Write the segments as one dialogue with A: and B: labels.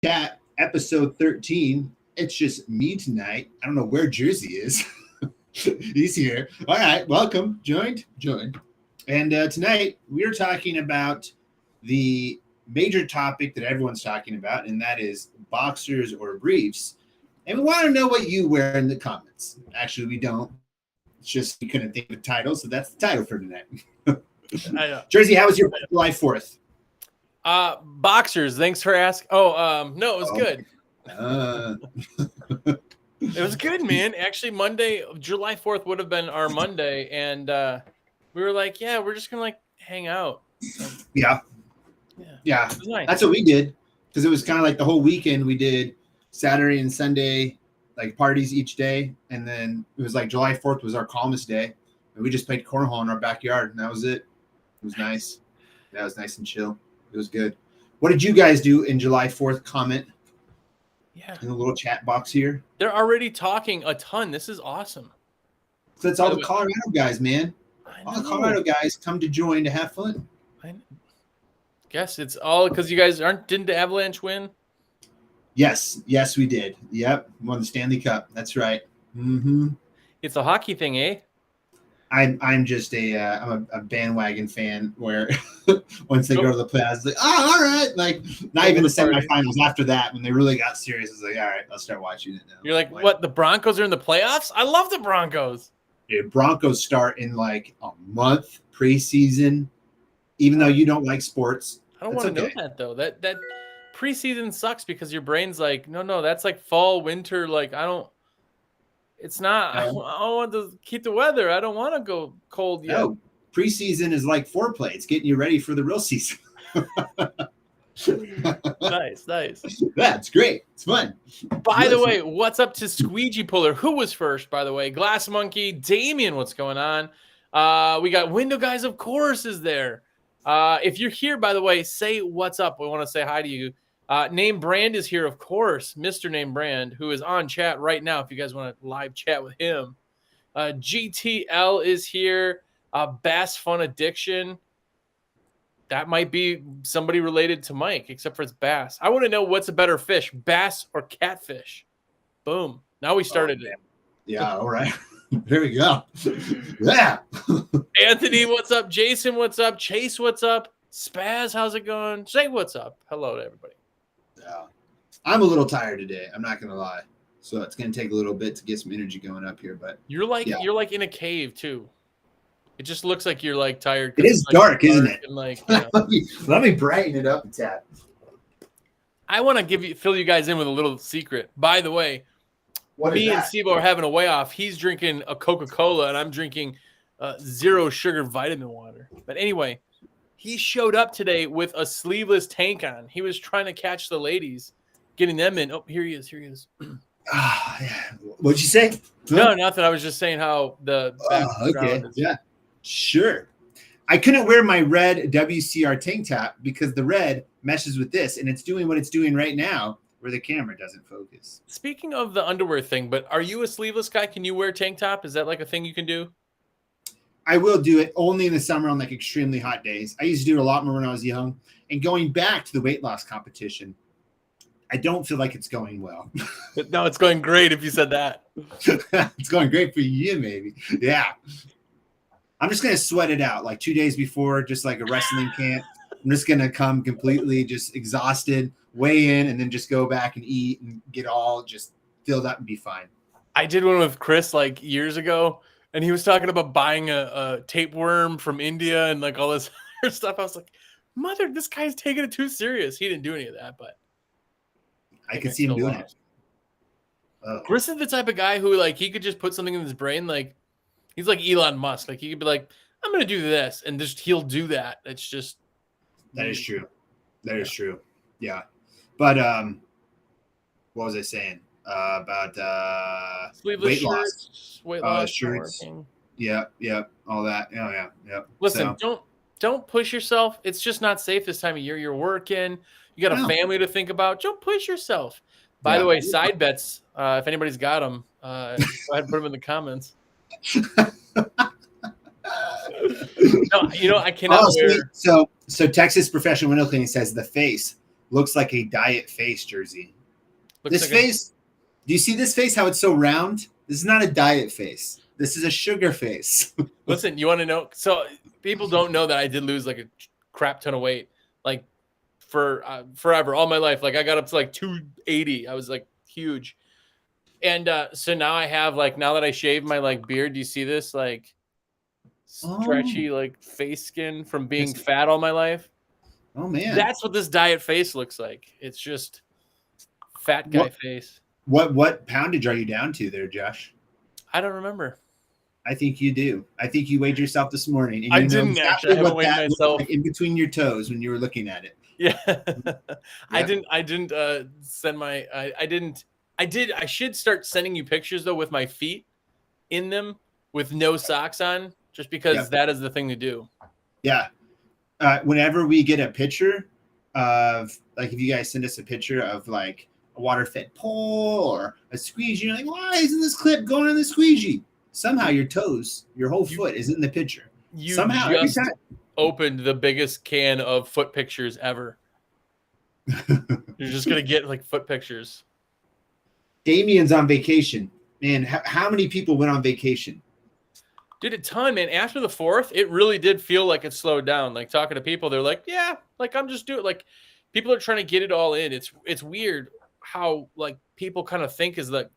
A: Chat, episode 13. It's just me tonight. I don't know where Jersey is. He's here. All right, welcome. Joined. And tonight we are talking about the major topic that everyone's talking about, and that is boxers or briefs. And we want to know what you wear in the comments. Actually, we don't. It's just we couldn't think of a title, so that's the title for tonight. Jersey, how was your July 4th?
B: Boxers, thanks for asking. No, it was good. It was good, man. Actually, Monday, July 4th would have been our Monday, and we were like, yeah, we're just gonna hang out.
A: Yeah. Nice. That's what we did, because it was kind of like the whole weekend. We did Saturday and Sunday, like parties each day, and then it was like July 4th was our calmest day, and we just played cornhole in our backyard, and that was it. It was nice. That was nice and chill. It was good. What did you guys do in July 4th? Comment.
B: Yeah.
A: In the little chat box here.
B: They're already talking a ton. This is awesome.
A: So it's all the Colorado guys, man. All the Colorado guys come to join to have fun.
B: I guess it's all because you guys didn't the Avalanche win?
A: Yes, we did. Yep. Won the Stanley Cup. That's right. Mm-hmm.
B: It's a hockey thing, eh?
A: I'm just I'm a bandwagon fan where once they go to the playoffs, it's like, oh, all right. Like, not even the semifinals. After that, when they really got serious, it's like, all right, I'll start watching it now.
B: You're like, what? The Broncos are in the playoffs? I love the Broncos.
A: Dude, Broncos start in like a month preseason, even though you don't like sports.
B: I don't want to know that, though. That preseason sucks because your brain's like, no, that's like fall, winter. Like, I don't. It's not. I want to keep the weather. I don't want to go cold yet.
A: No, preseason is like foreplay. It's getting you ready for the real season.
B: Nice.
A: That's great. It's fun.
B: By the way, what's up to Squeegee Puller? Who was first, by the way? Glass Monkey, Damien, what's going on? We got Window Guys, of course, is there. If you're here, by the way, say what's up. We want to say hi to you. Name Brand is here, of course. Mr. Name Brand, who is on chat right now if you guys want to live chat with him. GTL is here. Bass Fun Addiction. That might be somebody related to Mike, except for it's bass. I want to know what's a better fish, bass or catfish. Boom. Now we started it.
A: Yeah, all right. There we go. Yeah.
B: Anthony, what's up? Jason, what's up? Chase, what's up? Spaz, how's it going? Say what's up. Hello to everybody.
A: Yeah. I'm a little tired today. I'm not going to lie. So it's going to take a little bit to get some energy going up here, but
B: you're like in a cave too. It just looks like you're like tired.
A: It is dark, isn't it?
B: And like,
A: let me brighten it up a tad.
B: I want to fill you guys in with a little secret. By the way, me and SteveO are having a way off. He's drinking a Coca-Cola and I'm drinking zero sugar vitamin water. But anyway, he showed up today with a sleeveless tank on. He was trying to catch the ladies, getting them in. Oh, here he is.
A: What'd you say?
B: No, nothing. I was just saying how the
A: okay. Yeah, sure. I couldn't wear my red WCR tank top because the red meshes with this, and it's doing what it's doing right now where the camera doesn't focus.
B: Speaking of the underwear thing, but are you a sleeveless guy? Can you wear tank top? Is that like a thing you can do?
A: I will do it only in the summer on like extremely hot days. I used to do it a lot more when I was young. And going back to the weight loss competition, I don't feel like it's going well.
B: No, it's going great if you said that.
A: It's going great for you, maybe. Yeah. I'm just going to sweat it out like 2 days before, just like a wrestling camp. I'm just going to come completely just exhausted, weigh in, and then just go back and eat and get all just filled up and be fine.
B: I did one with Chris like years ago. And he was talking about buying a tapeworm from India and like all this other stuff. I was like, this guy's taking it too serious. He didn't do any of that, but
A: I could see him doing it.
B: Chris is the type of guy who like he could just put something in his brain. Like he's like Elon Musk. Like he could be like, I'm going to do this. And just he'll do that. It's just.
A: That is true. That is true. Yeah. But what was I saying? About
B: sleeveless
A: weight loss shirts. Yeah, all that. Yeah.
B: Listen, don't push yourself. It's just not safe this time of year. You're working. You got a family to think about. Don't push yourself. By the way, side bets. If anybody's got them, go ahead and put them in the comments. No, I cannot wear.
A: So Texas Professional Window Cleaning says the face. looks like a diet face jersey.
B: Looks
A: This
B: like
A: face, do you see this face, how it's so round? This is not a diet face. This is a sugar face.
B: Listen, you want to know? So people don't know that I did lose like a crap ton of weight, like for forever, all my life. Like I got up to like 280. I was like huge. And so now I have like, now that I shaved my like beard, do you see this like stretchy like face skin from being fat all my life?
A: Oh man.
B: That's what this diet face looks like. It's just fat guy face.
A: What poundage are you down to there, Josh?
B: I don't remember.
A: I think you do. I think you weighed yourself this morning. And
B: I didn't actually. I haven't weighed myself.
A: Like in between your toes when you were looking at it.
B: Yeah. I didn't send my. I should start sending you pictures though with my feet in them with no socks on, just because that is the thing to do.
A: Yeah. Whenever we get a picture of, like, if you guys send us a picture of like a water-fed pole or a squeegee, you're like, why isn't this clip going in the squeegee? Somehow your toes, your whole foot is in the picture.
B: You
A: somehow
B: just opened the biggest can of foot pictures ever. You're just gonna get like foot pictures.
A: Damien's on vacation. Man, how many people went on vacation?
B: Dude, a ton, man. After the 4th, it really did feel like it slowed down. Like talking to people, they're like, yeah, like I'm just doing, like people are trying to get it all in. It's weird how like people kind of think is that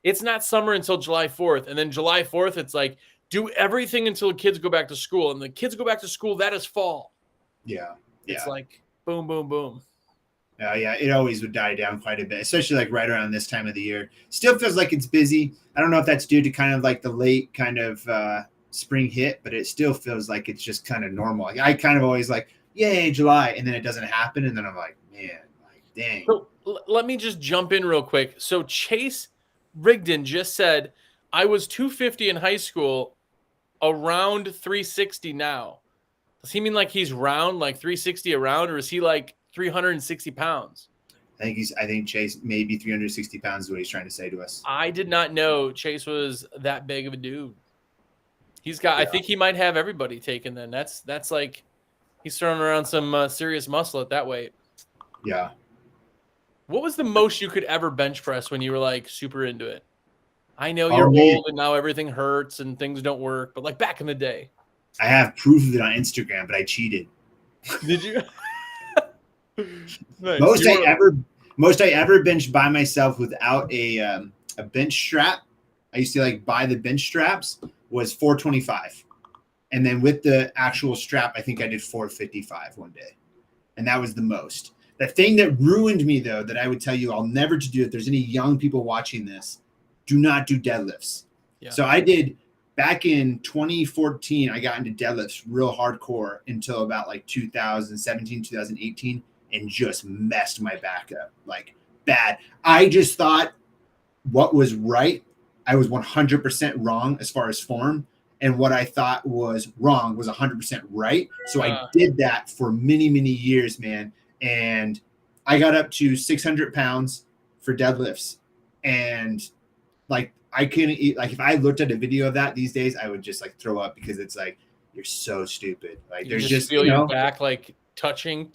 B: it's not summer until July 4th. And then July 4th, it's like, do everything until the kids go back to school. And the kids go back to school, that is fall.
A: Yeah.
B: It's like boom, boom, boom.
A: Yeah, it always would die down quite a bit, especially like right around this time of the year. Still feels like it's busy. I don't know if that's due to kind of like the late kind of spring hit, but it still feels like it's just kind of normal. Like I kind of always like, yay, July, and then it doesn't happen, and then I'm like, man, like dang.
B: So let me just jump in real quick. So Chase Ridden just said, I was 250 in high school, around 360 now. Does he mean like he's round, like 360 around, or is he like 360 pounds?
A: I think Chase maybe 360 pounds is what he's trying to say to us.
B: I did not know Chase was that big of a dude. He's got, I think he might have everybody taken then. That's like, he's throwing around some serious muscle at that weight.
A: Yeah.
B: What was the most you could ever bench press when you were like super into it? I know you're old and now everything hurts and things don't work, but like back in the day.
A: I have proof of it on Instagram, but I cheated.
B: Did you? Nice.
A: Most I ever benched by myself without a bench strap. I used to like buy the bench straps was 425, and then with the actual strap, I think I did 455 one day, and that was the most. The thing that ruined me though, that I would tell you I'll never to do, if there's any young people watching this, do not do deadlifts. Yeah. So I did back in 2014. I got into deadlifts real hardcore until about like 2017, 2018. And just messed my back up like bad. I just thought what was right, I was 100% wrong as far as form. And what I thought was wrong was 100% right. So I did that for many, many years, man. And I got up to 600 pounds for deadlifts. And like, I couldn't eat. Like if I looked at a video of that these days, I would just like throw up because it's like, you're so stupid. Like
B: you just feel your back like touching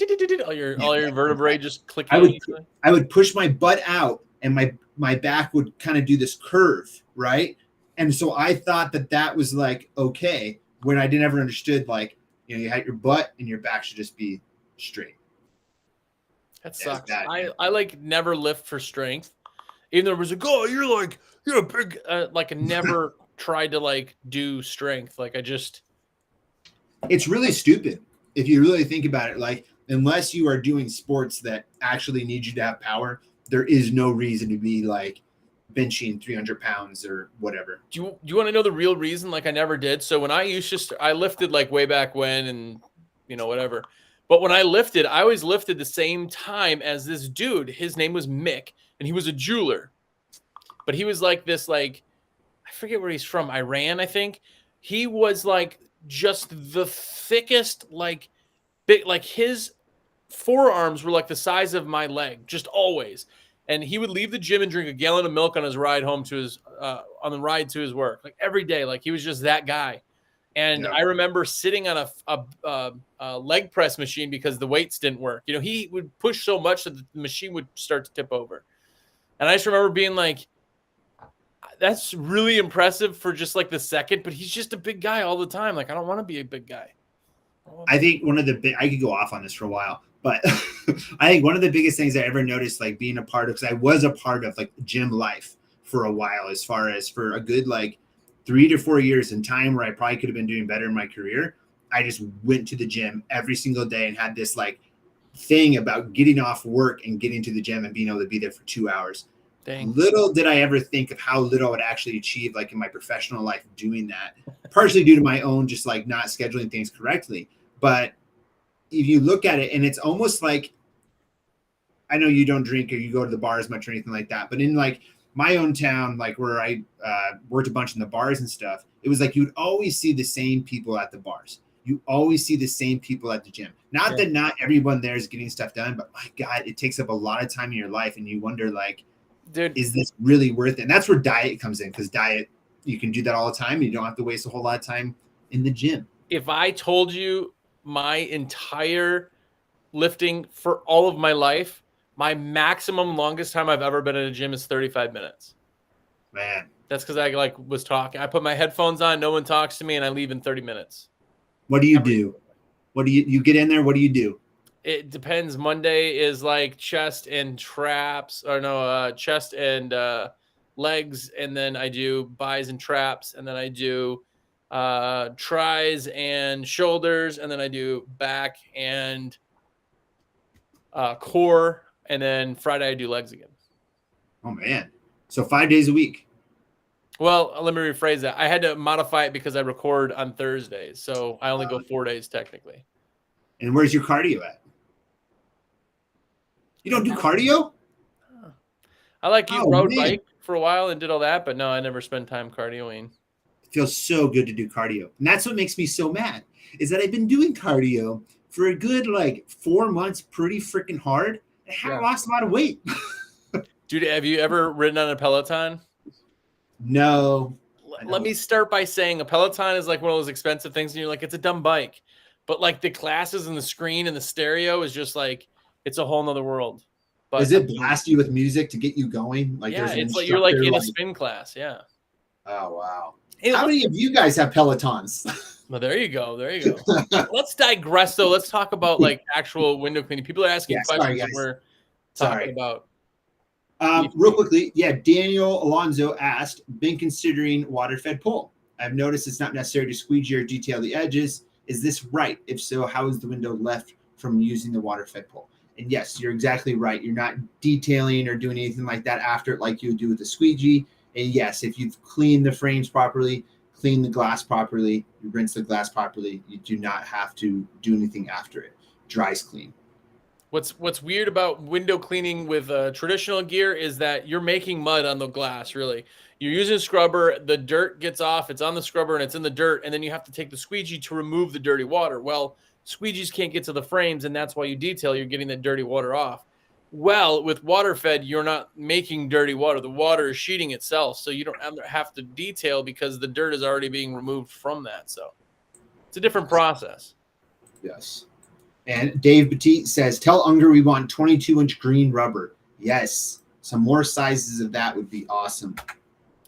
B: all your vertebrae just clicking.
A: I would push my butt out and my back would kind of do this curve, right? And so I thought that was like okay, when I never understood like, you know, you had your butt and your back should just be straight.
B: That sucks. I like never lift for strength. Even though it was like, oh, you're a big like I never tried to like do strength. Like
A: it's really stupid. If you really think about it, like unless you are doing sports that actually need you to have power, there is no reason to be like benching 300 pounds or whatever.
B: Do you want to know the real reason? Like I never did. So when I I lifted like way back when and you know, whatever. But when I lifted, I always lifted the same time as this dude. His name was Mick and he was a jeweler. But he was like this, like, I forget where he's from, Iran, I think. He was like just the thickest, like big, like his forearms were like the size of my leg, just always. And he would leave the gym and drink a gallon of milk on his ride home to his on the ride to his work, like every day. Like he was just that guy. And I remember sitting on a leg press machine because the weights didn't work. You know, he would push so much that the machine would start to tip over. And I just remember being like, that's really impressive for just like the second, but he's just a big guy all the time. Like, I don't want to be a big guy.
A: I think one of the big, I could go off on this for a while, but I think one of the biggest things I ever noticed, like being a part of, because I was a part of like gym life for a while, as far as for a good like 3 to 4 years in time where I probably could have been doing better in my career. I just went to the gym every single day and had this like thing about getting off work and getting to the gym and being able to be there for 2 hours. Dang. Little did I ever think of how little I would actually achieve like in my professional life doing that, partially due to my own just like not scheduling things correctly. But if you look at it, and it's almost like, I know you don't drink or you go to the bar as much or anything like that, but in like my own town, like where I worked a bunch in the bars and stuff, it was like you would always see the same people at the bars. You always see the same people at the gym. Not that not everyone there is getting stuff done, but my God, it takes up a lot of time in your life, and you wonder like, dude, is this really worth it? And that's where diet comes in, because diet, you can do that all the time. And you don't have to waste a whole lot of time in the gym.
B: If I told you my entire lifting for all of my life, my maximum longest time I've ever been in a gym is 35 minutes.
A: Man.
B: That's because I like was talking. I put my headphones on, no one talks to me, and I leave in 30 minutes.
A: What do you do? What do you get in there? What do you do?
B: It depends. Monday is like chest and traps, or no, chest and legs. And then I do buys and traps. And then I do tries and shoulders. And then I do back and core. And then Friday I do legs again.
A: Oh, man. So 5 days a week.
B: Well, let me rephrase that. I had to modify it because I record on Thursdays. So I only go 4 days technically.
A: And where's your cardio at? You don't do cardio?
B: I like you rode bike for a while and did all that, but no, I never spend time cardioing.
A: It feels so good to do cardio. And that's what makes me so mad, is that I've been doing cardio for a good like 4 months, pretty freaking hard. I haven't lost a lot of weight.
B: Dude, have you ever ridden on a Peloton?
A: No.
B: Let me start by saying a Peloton is like one of those expensive things, and you're like, it's a dumb bike. But like the classes and the screen and the stereo is just like, it's a whole nother world. But
A: does it blast you with music to get you going? Like,
B: yeah, it's like you're like in a spin class. Yeah.
A: Oh, wow. Hey, how many of you guys have Pelotons?
B: Well, there you go. There you go. Let's digress, though. Let's talk about like actual window cleaning. People are asking questions that we're talking about.
A: Real quickly, Daniel Alonso asked, been considering water-fed pole. I've noticed it's not necessary to squeegee or detail the edges. Is this right? If so, how is the window left from using the water-fed pole? And yes, you're exactly right. You're not detailing or doing anything like that after it like you would do with the squeegee. And yes, if you've cleaned the frames properly, clean the glass properly, you rinse the glass properly, you do not have to do anything after it. Dries clean.
B: What's weird about window cleaning with traditional gear is that you're making mud on the glass, really. You're using a scrubber, the dirt gets off, it's on the scrubber and it's in the dirt, and then you have to take the squeegee to remove the dirty water. Well, squeegees can't get to the frames, and that's why you detail, you're getting the dirty water off. Well, with water fed, you're not making dirty water. The water is sheeting itself, so you don't have to detail because the dirt is already being removed from that. So it's a different process.
A: Yes. And Dave Petit says, tell Unger we want 22-inch green rubber. Yes. Some more sizes of that would be awesome.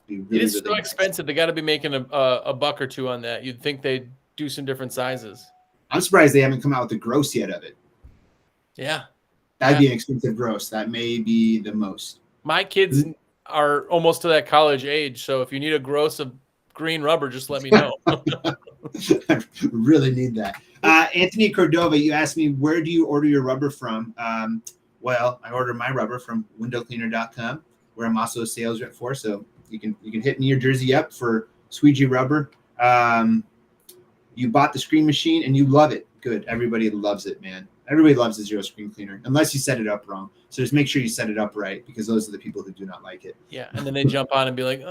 A: Be really,
B: it is so expensive. They got to be making a buck or two on that. You'd think they'd do some different sizes. I'm
A: surprised they haven't come out with the gross yet of it.
B: Yeah.
A: That'd be an expensive gross. That may be the most.
B: My kids are almost to that college age, so if you need a gross of green rubber, just let me know.
A: I really need that. Anthony Cordova, you asked me, where do you order your rubber from? Well, I order my rubber from windowcleaner.com, where I'm also a sales rep for. So you can hit me your jersey up for squeegee rubber. You bought the screen machine and you love it. Good. Everybody loves it, man. Everybody loves the Xero screen cleaner, unless you set it up wrong. So just make sure you set it up right, because those are the people who do not like it.
B: Yeah, and then they jump on and be like,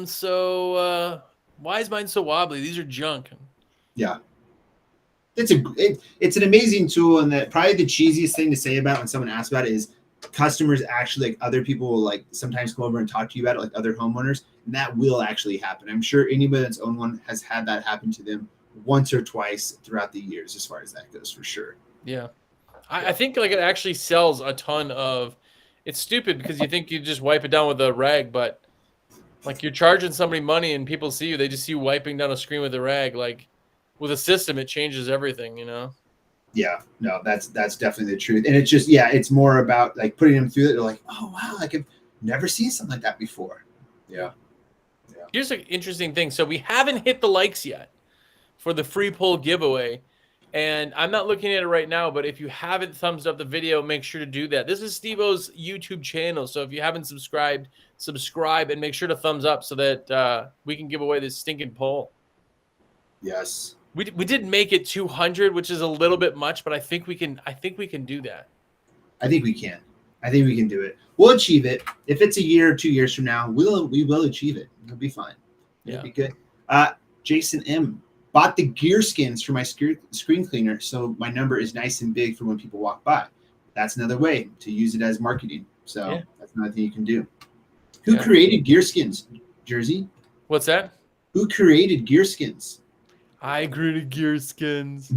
B: so why is mine so wobbly? These are junk.
A: Yeah. It's an amazing tool, and that probably the cheesiest thing to say about when someone asks about it is customers actually, like other people will like sometimes come over and talk to you about it, like other homeowners, and that will actually happen. I'm sure anybody that's owned one has had that happen to them once or twice throughout the years, as far as that goes, for sure.
B: Yeah. I think like it actually sells a ton of, it's stupid because you think you just wipe it down with a rag, but like you're charging somebody money and people see you, they just see you wiping down a screen with a rag. Like with a system, it changes everything, you know?
A: Yeah, no, that's definitely the truth. And it's just, yeah, it's more about like putting them through it. They're like, oh wow, like I've never seen something like that before. Yeah.
B: Here's an interesting thing. So we haven't hit the likes yet for the free pull giveaway. And I'm not looking at it right now, but if you haven't thumbs up the video, make sure to do that. This is SteveO's YouTube channel. So if you haven't subscribed, subscribe and make sure to thumbs up so that we can give away this stinking poll.
A: Yes.
B: We did make it 200, which is a little bit much, but I think we can do that.
A: I think we can. I think we can do it. We'll achieve it. If it's a year or 2 years from now, we will achieve it. It'll be fine. It'll be good. Jason M. bought the gear skins for my screen cleaner, so my number is nice and big for when people walk by. That's another way to use it as marketing. So that's another thing you can do. Who created gear skins, Jersey?
B: What's that?
A: Who created gear skins?
B: I created gear skins.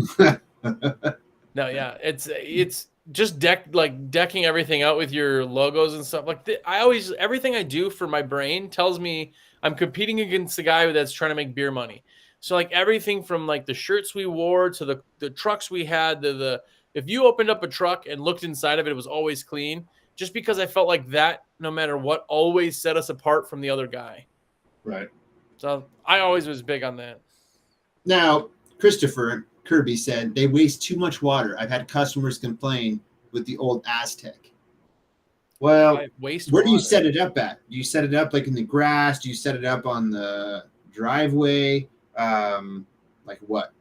B: No, yeah, it's just decking everything out with your logos and stuff. Like everything I do for my brain tells me I'm competing against the guy that's trying to make beer money. So like everything from like the shirts we wore to the trucks we had, if you opened up a truck and looked inside of it, it was always clean. Just because I felt like that, no matter what, always set us apart from the other guy.
A: Right.
B: So I always was big on that.
A: Now, Christopher Kirby said they waste too much water. I've had customers complain with the old Aztec. Well, where do you set it up at? Do you set it up like in the grass? Do you set it up on the driveway? Like what?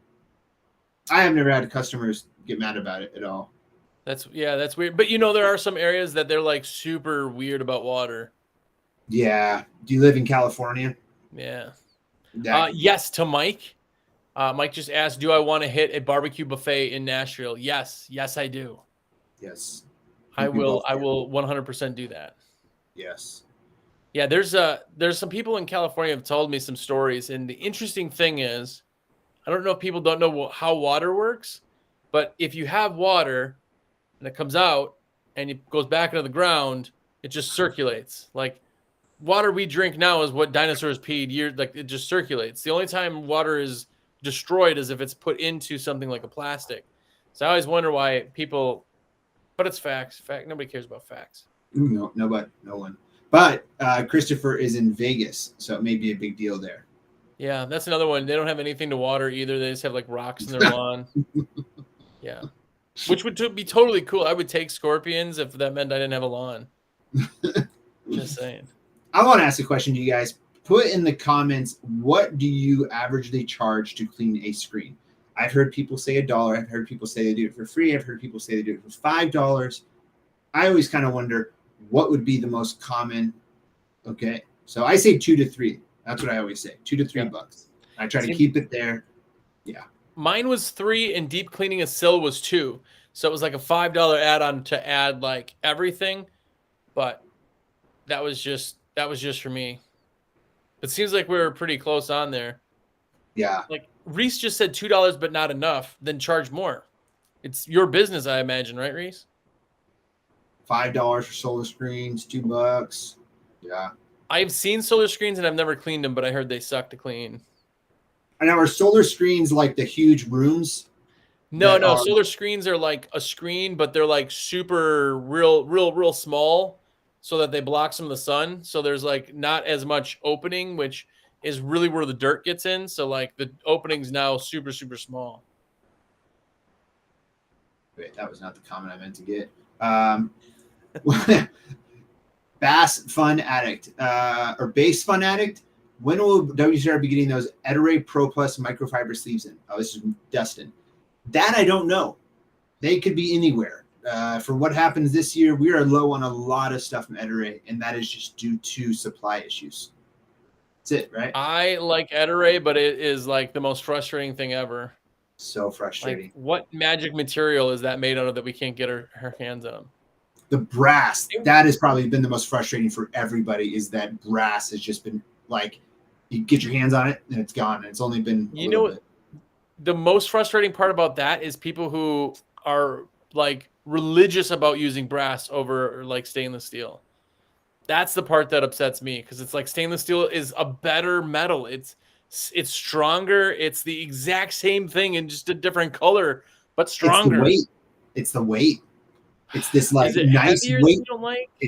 A: I have never had customers get mad about it at all.
B: That's weird. But there are some areas that they're like super weird about water.
A: Yeah. Do you live in California?
B: Yeah. Yes, to Mike. Mike just asked, do I want to hit a barbecue buffet in Nashville? Yes, I do.
A: Yes.
B: I will 100% do that.
A: Yes.
B: Yeah, there's some people in California have told me some stories, and the interesting thing is, I don't know if people don't know how water works, but if you have water and it comes out and it goes back into the ground, it just circulates. Like water we drink now is what dinosaurs peed. Like it just circulates. The only time water is destroyed is if it's put into something like a plastic. So I always wonder why people, but it's facts. Nobody cares about facts.
A: No one. But Christopher is in Vegas, so it may be a big deal there.
B: Yeah, that's another one. They don't have anything to water either. They just have like rocks in their lawn. Yeah, which would be totally cool. I would take scorpions if that meant I didn't have a lawn. Just saying.
A: I want to ask a question to you guys. Put in the comments, what do you averagely charge to clean a screen? I've heard people say $1. I've heard people say they do it for free. I've heard people say they do it for $5. I always kind of wonder what would be the most common. Okay, so I say 2 to 3. That's what I always say, $2 to $3. I try to keep it there. Yeah.
B: Mine was 3 and deep cleaning a sill was 2. So it was like a $5 add-on to add like everything. But that was just for me. It seems like we were pretty close on there.
A: Yeah.
B: Like Reese just said $2, but not enough. Then charge more. It's your business, I imagine, right, Reese?
A: $5 for solar screens, $2. Yeah.
B: I've seen solar screens and I've never cleaned them, but I heard they suck to clean.
A: And now are solar screens like the huge rooms?
B: No. Solar screens are like a screen, but they're like super real small, so that they block some of the sun. So there's like not as much opening, which is really where the dirt gets in. So like the opening's now super small.
A: Wait, that was not the comment I meant to get. Bass Fun Addict or Base Fun Addict. When will WCR be getting those Ettore Pro Plus microfiber sleeves in? Oh, this is Dustin. That I don't know. They could be anywhere. For what happens this year, we are low on a lot of stuff from Ettore, and that is just due to supply issues. That's it, right?
B: I like Ettore, but it is like the most frustrating thing ever.
A: So frustrating.
B: Like, what magic material is that made out of that we can't get our hands on?
A: The brass, that has probably been the most frustrating for everybody, is that brass has just been like, you get your hands on it and it's gone. And it's only been a little bit.
B: The most frustrating part about that is people who are like religious about using brass over like stainless steel. That's the part that upsets me, because it's like stainless steel is a better metal. It's stronger. It's the exact same thing in just a different color, but stronger.
A: It's the weight. It's this like
B: is it
A: nice
B: heavier
A: weight.
B: You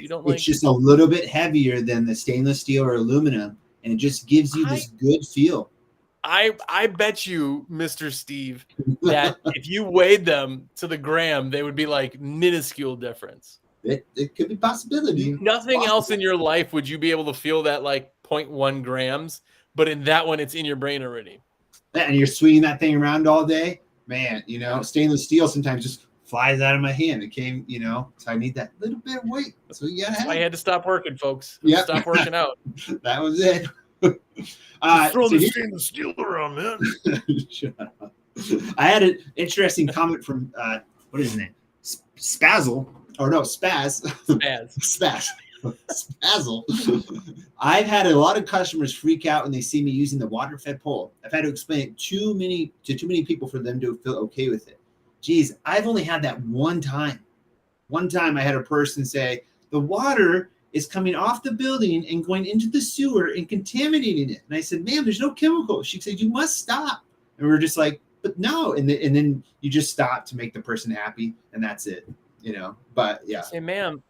B: don't like?
A: It's just a little bit heavier than the stainless steel or aluminum, and it just gives you this good feel.
B: I bet you, Mr. Steve, that if you weighed them to the gram, they would be like minuscule difference.
A: It could be a possibility.
B: Nothing else in your life would you be able to feel that like 0.1 grams, but in that one, it's in your brain already.
A: And you're swinging that thing around all day, man. Stainless steel sometimes just flies out of my hand. It came, so I need that little bit of weight. So you gotta have.
B: I had to stop working, folks.
A: Yeah,
B: stop working out.
A: That was it.
B: Throw the stainless steel around, man.
A: Shut up. I had an interesting comment from what is his name? Spazzle. Or no, Spaz. Spazzle. I've had a lot of customers freak out when they see me using the water-fed pole. I've had to explain it too many people for them to feel okay with it. Geez, I've only had that one time. One time I had a person say, the water is coming off the building and going into the sewer and contaminating it. And I said, ma'am, there's no chemical. She said, you must stop. And we're just like, but no. And then you just stop to make the person happy, and that's it. But yeah.
B: Hey, ma'am,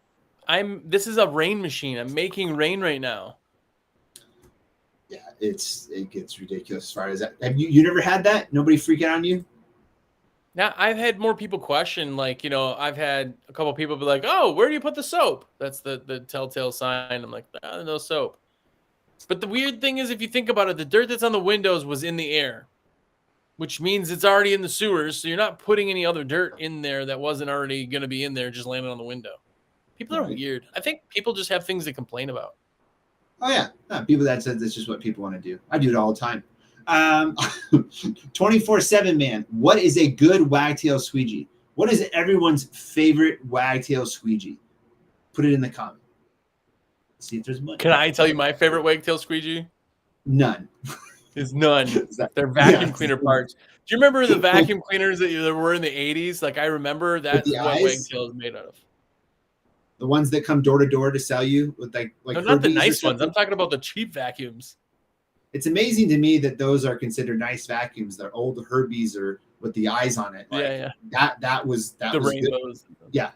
B: this is a rain machine. I'm making rain right now.
A: Yeah, it gets ridiculous as far as that. Have you never had that? Nobody freak out on you?
B: Now, I've had more people question, like, I've had a couple people be like, oh, where do you put the soap? That's the telltale sign. I'm like, no soap. But the weird thing is, if you think about it, the dirt that's on the windows was in the air, which means it's already in the sewers. So you're not putting any other dirt in there that wasn't already going to be in there, just landing on the window. People are weird. I think people just have things to complain about.
A: Oh, yeah. People that said that's just what people want to do. I do it all the time. 24/7, man. What is a good wagtail squeegee? What is everyone's favorite wagtail squeegee? Put it in the comment. See if there's money.
B: Can I tell you my favorite wagtail squeegee?
A: None.
B: Is none. They're vacuum cleaner parts. Do you remember the vacuum cleaners that were in the 80s? Like, I remember that's what wagtail is made out of.
A: The ones that come door to door to sell you with like
B: no, not the nice ones. I'm talking about the cheap vacuums.
A: It's amazing to me that those are considered nice vacuums. They're old Herbies or with the eyes on it. Like,
B: yeah.
A: That was
B: the rainbows.
A: Good. Yeah.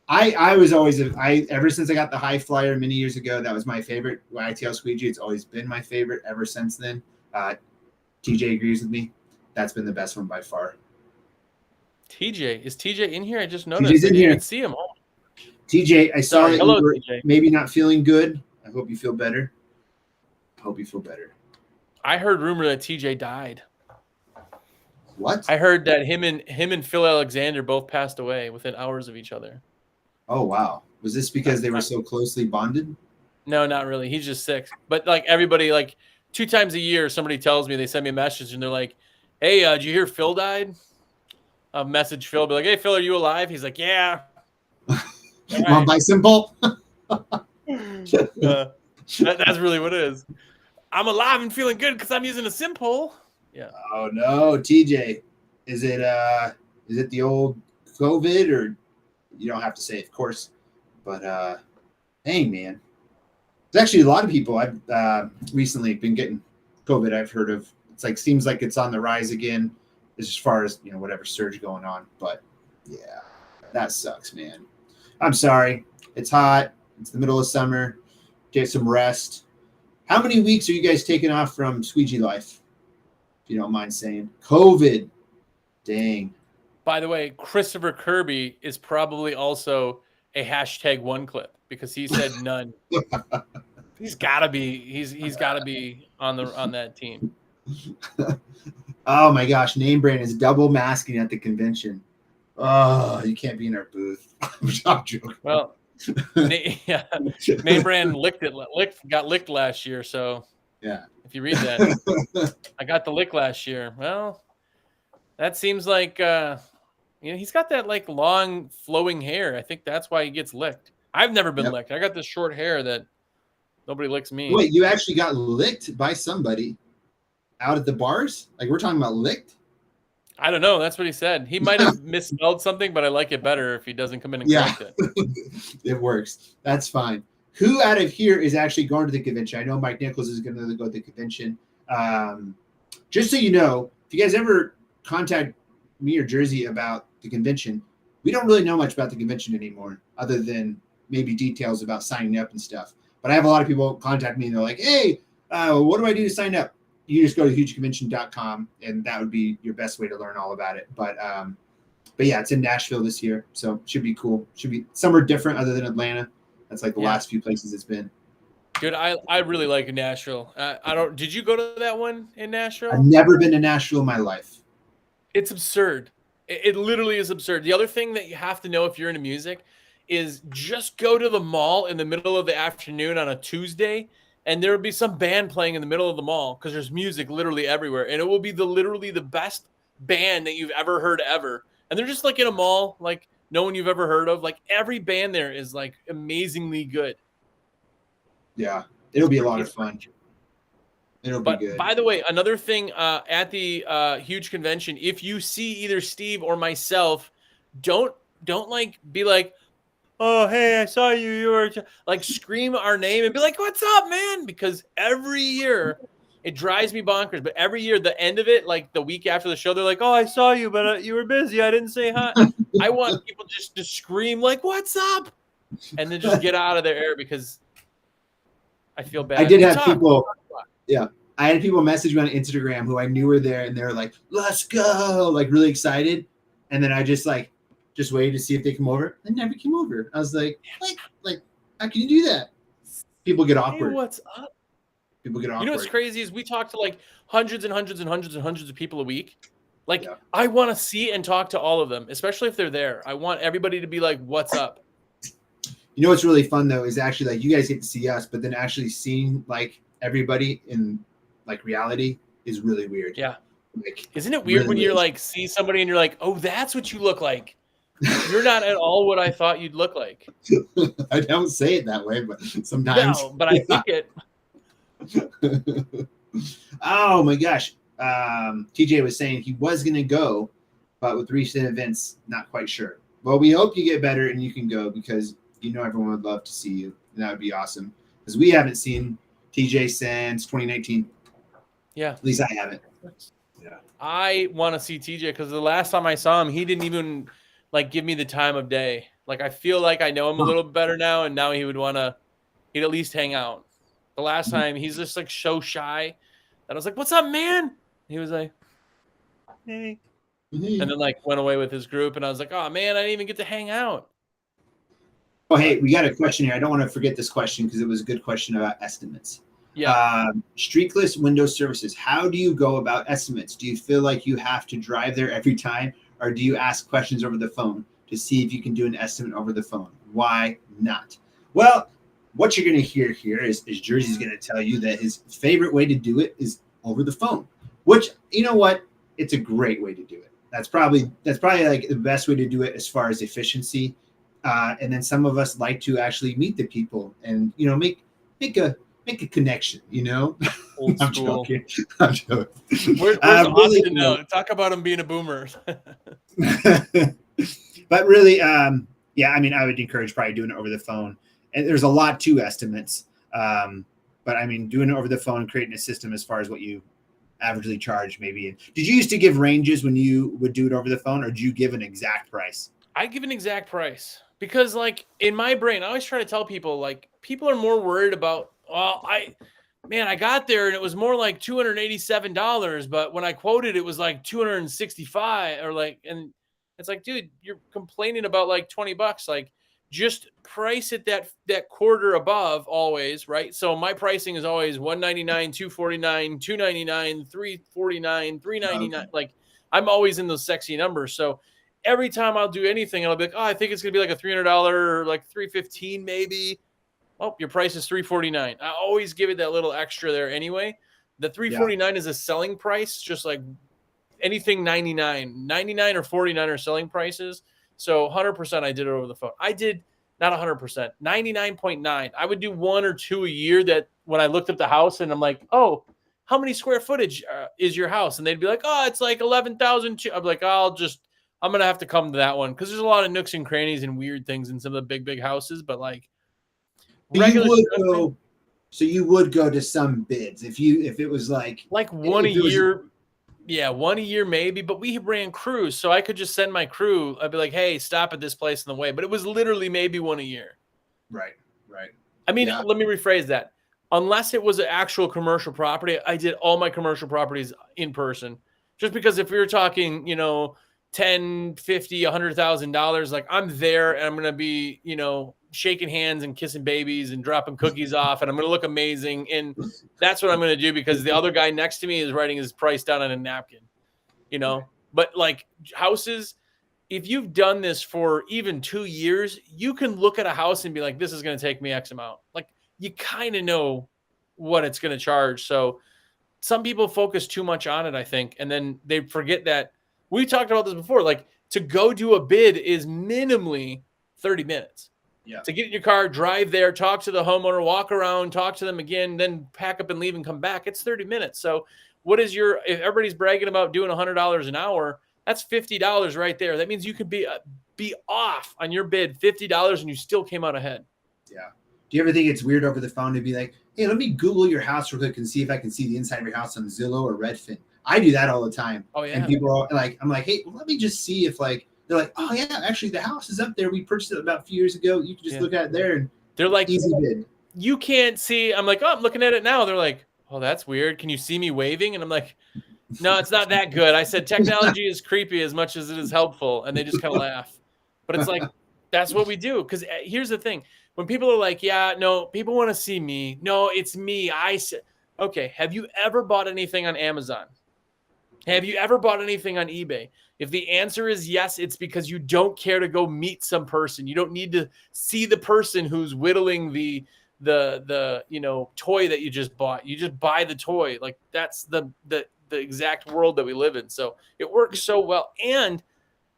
A: I was always ever since I got the High Flyer many years ago, that was my favorite wagtail squeegee. It's always been my favorite ever since then. TJ agrees with me. That's been the best one by far.
B: TJ, is TJ in here? I just noticed.
A: TJ's in here.
B: I didn't see him. Oh.
A: TJ, I saw that
B: Hello,
A: you were
B: TJ.
A: Maybe not feeling good. I hope you feel better.
B: I heard rumor that TJ died.
A: What?
B: I heard that him and Phil Alexander both passed away within hours of each other.
A: Oh, wow. Was this because they were so closely bonded?
B: No, not really. He's just sick. But like everybody, like 2 times a year, somebody tells me, they send me a message and they're like, hey, did you hear Phil died? I'll message Phil, be like, hey, Phil, are you alive? He's like, yeah.
A: Want to buy Simple?
B: That's really what it is. I'm alive and feeling good because I'm using a Simple. Yeah.
A: Oh no, TJ, is it the old COVID, or you don't have to say, of course, but dang, man, there's actually a lot of people I've recently been getting COVID. I've heard of. It's like seems like it's on the rise again, as far as whatever surge going on. But yeah, that sucks, man. I'm sorry. It's hot. It's the middle of summer. Get some rest. How many weeks are you guys taking off from squeegee life? If you don't mind saying. COVID. Dang.
B: By the way, Christopher Kirby is probably also a #1 clip because he said none. He's gotta be. He's gotta be on that team.
A: Oh my gosh, Name Brand is double masking at the convention. Oh, you can't be in our booth. I'm joking.
B: Well, yeah, Name Brand got licked last year. So
A: yeah,
B: if you read that, I got the lick last year. Well, that seems like You know, he's got that like long flowing hair. I think that's why he gets licked. I've never been licked. I got this short hair that nobody licks me.
A: Wait, you actually got licked by somebody out at the bars? Like we're talking about licked?
B: I don't know. That's what he said. He might have misspelled something, but I like it better if he doesn't come in and correct it.
A: It works. That's fine. Who out of here is actually going to the convention? I know Mike Nichols is going to go to the convention. Just so you know, if you guys ever contact me or Jersey about the convention, we don't really know much about the convention anymore, other than maybe details about signing up and stuff. But I have a lot of people contact me and they're like, hey, what do I do to sign up? You just go to hugeconvention.com and that would be your best way to learn all about it. But yeah, it's in Nashville this year. So should be cool. Should be somewhere different other than Atlanta. That's like the last few places it's been.
B: Dude, I really like Nashville. Did you go to that one in Nashville?
A: I've never been to Nashville in my life.
B: It's absurd. It literally is absurd. The other thing that you have to know if you're into music is just go to the mall in the middle of the afternoon on a Tuesday, and there will be some band playing in the middle of the mall because there's music literally everywhere. And it will be literally the best band that you've ever heard ever. And they're just like in a mall, like no one you've ever heard of. Like every band there is like amazingly good.
A: Yeah, it'll be a lot of fun. It'll be good.
B: By the way, another thing at the huge convention, if you see either Steve or myself, don't like be like, oh, hey, I saw you. You were like scream our name and be like, what's up, man? Because every year it drives me bonkers. But every year, the end of it, like the week after the show, they're like, oh, I saw you, but you were busy. I didn't say hi. I want people just to scream like, what's up? And then just get out of their air because I feel bad.
A: I did have people. Yeah. I had people message me on Instagram who I knew were there and they were like, let's go, like really excited. And then I just waited to see if they come over. They never came over. I was like, how can you do that? People get awkward.
B: Hey, what's up?
A: People get awkward.
B: You know what's crazy is we talk to like hundreds and hundreds and hundreds and hundreds of people a week. Like I want to see and talk to all of them, especially if they're there. I want everybody to be like, what's up?
A: You know what's really fun though is actually like you guys get to see us, but then actually seeing like everybody in like reality is really weird.
B: Yeah. Like, isn't it weird when you're like see somebody and you're like, oh, that's what you look like. You're not at all what I thought you'd look like.
A: I don't say it that way, but sometimes.
B: No, but I think it.
A: Oh my gosh. TJ was saying he was going to go, but with recent events, not quite sure. Well, we hope you get better and you can go because you know everyone would love to see you. And that would be awesome. Because we haven't seen TJ since 2019. Yeah. At least I haven't.
B: Yeah. I want to see TJ because the last time I saw him, he didn't even like give me the time of day. Like I feel like I know him a little better now, and now he'd at least hang out. The last time he's just like so shy that I was like, "What's up, man?" He was like, "Hey," and then like went away with his group, and I was like, "Oh man, I didn't even get to hang out."
A: Oh hey, we got a question here. I don't want to forget this question because it was a good question about estimates.
B: Yeah.
A: Streakless Windows services. How do you go about estimates? Do you feel like you have to drive there every time, or do you ask questions over the phone to see if you can do an estimate over the phone? Why not? Well, what you're going to hear here is Jersey's going to tell you that his favorite way to do it is over the phone, which, you know what? It's a great way to do it. That's probably like the best way to do it as far as efficiency. And then some of us like to actually meet the people and, you know, make a connection, you know.
B: I'm joking. Where's Austin now? Talk about him being a boomer.
A: But really, yeah, I mean, I would encourage probably doing it over the phone. And there's a lot to estimates. But I mean, doing it over the phone, creating a system as far as what you averagely charge maybe. Did you used to give ranges when you would do it over the phone, or do you give an exact price?
B: I give an exact price because like in my brain, I always try to tell people like people are more worried about, well, I got there and it was more like $287, but when I quoted, it was like 265 or like, and it's like, dude, you're complaining about like $20. Like just price it that quarter above always. Right. So my pricing is always $199, $249, $299, $349, $399. Like I'm always in those sexy numbers. So every time I'll do anything, I'll be like, oh, I think it's going to be like a $300 or like $315 maybe. Oh, your price is $349. I always give it that little extra there anyway. The $349 is a selling price, just like anything 99 or 49 are selling prices. So 100% I did it over the phone. I did not 100%, 99.9. I would do 1 or 2 a year that when I looked up the house and I'm like, oh, how many square footage is your house? And they'd be like, oh, it's like 11,000. I'm like, I'm going to have to come to that one because there's a lot of nooks and crannies and weird things in some of the big houses. But like,
A: so you would go to some bids if it was like
B: one a year. Yeah, 1 a year maybe, but we ran crews, so I could just send my crew. I'd be like, hey, stop at this place on the way. But it was literally maybe 1 a year.
A: Right.
B: I mean, let me rephrase that. Unless it was an actual commercial property, I did all my commercial properties in person. Just because if we were talking, $10, $50, $100,000, like I'm there and I'm going to be, shaking hands and kissing babies and dropping cookies off, and I'm going to look amazing. And that's what I'm going to do because the other guy next to me is writing his price down on a napkin, But like houses, if you've done this for even 2 years, you can look at a house and be like, this is going to take me X amount. Like you kind of know what it's going to charge. So some people focus too much on it, I think. And then they forget that we talked about this before, like to go do a bid is minimally 30 minutes.
A: Yeah.
B: To get in your car, drive there, talk to the homeowner, walk around, talk to them again, then pack up and leave and come back. It's 30 minutes. So if everybody's bragging about doing $100 an hour, that's $50 right there. That means you could be off on your bid $50 and you still came out ahead.
A: Yeah. Do you ever think it's weird over the phone to be like, hey, let me Google your house real quick and see if I can see the inside of your house on Zillow or Redfin? I do that all the time.
B: Oh, yeah.
A: And people are like, I'm like, hey, well, let me just see if they're like, oh, yeah, actually, the house is up there. We purchased it about a few years ago. You can just look at it there. And
B: they're like,
A: easy bid.
B: You can't see. I'm like, oh, I'm looking at it now. They're like, oh, that's weird. Can you see me waving? And I'm like, no, it's not that good. I said, technology is creepy as much as it is helpful. And they just kind of laugh. But it's like, that's what we do. Because here's the thing. When people are like, yeah, no, people want to see me. No, it's me. I said, okay, have you ever bought anything on Amazon? Have you ever bought anything on eBay? If the answer is yes, it's because you don't care to go meet some person. You don't need to see the person who's whittling the toy that you just bought. You just buy the toy. Like that's the exact world that we live in. So it works so well. And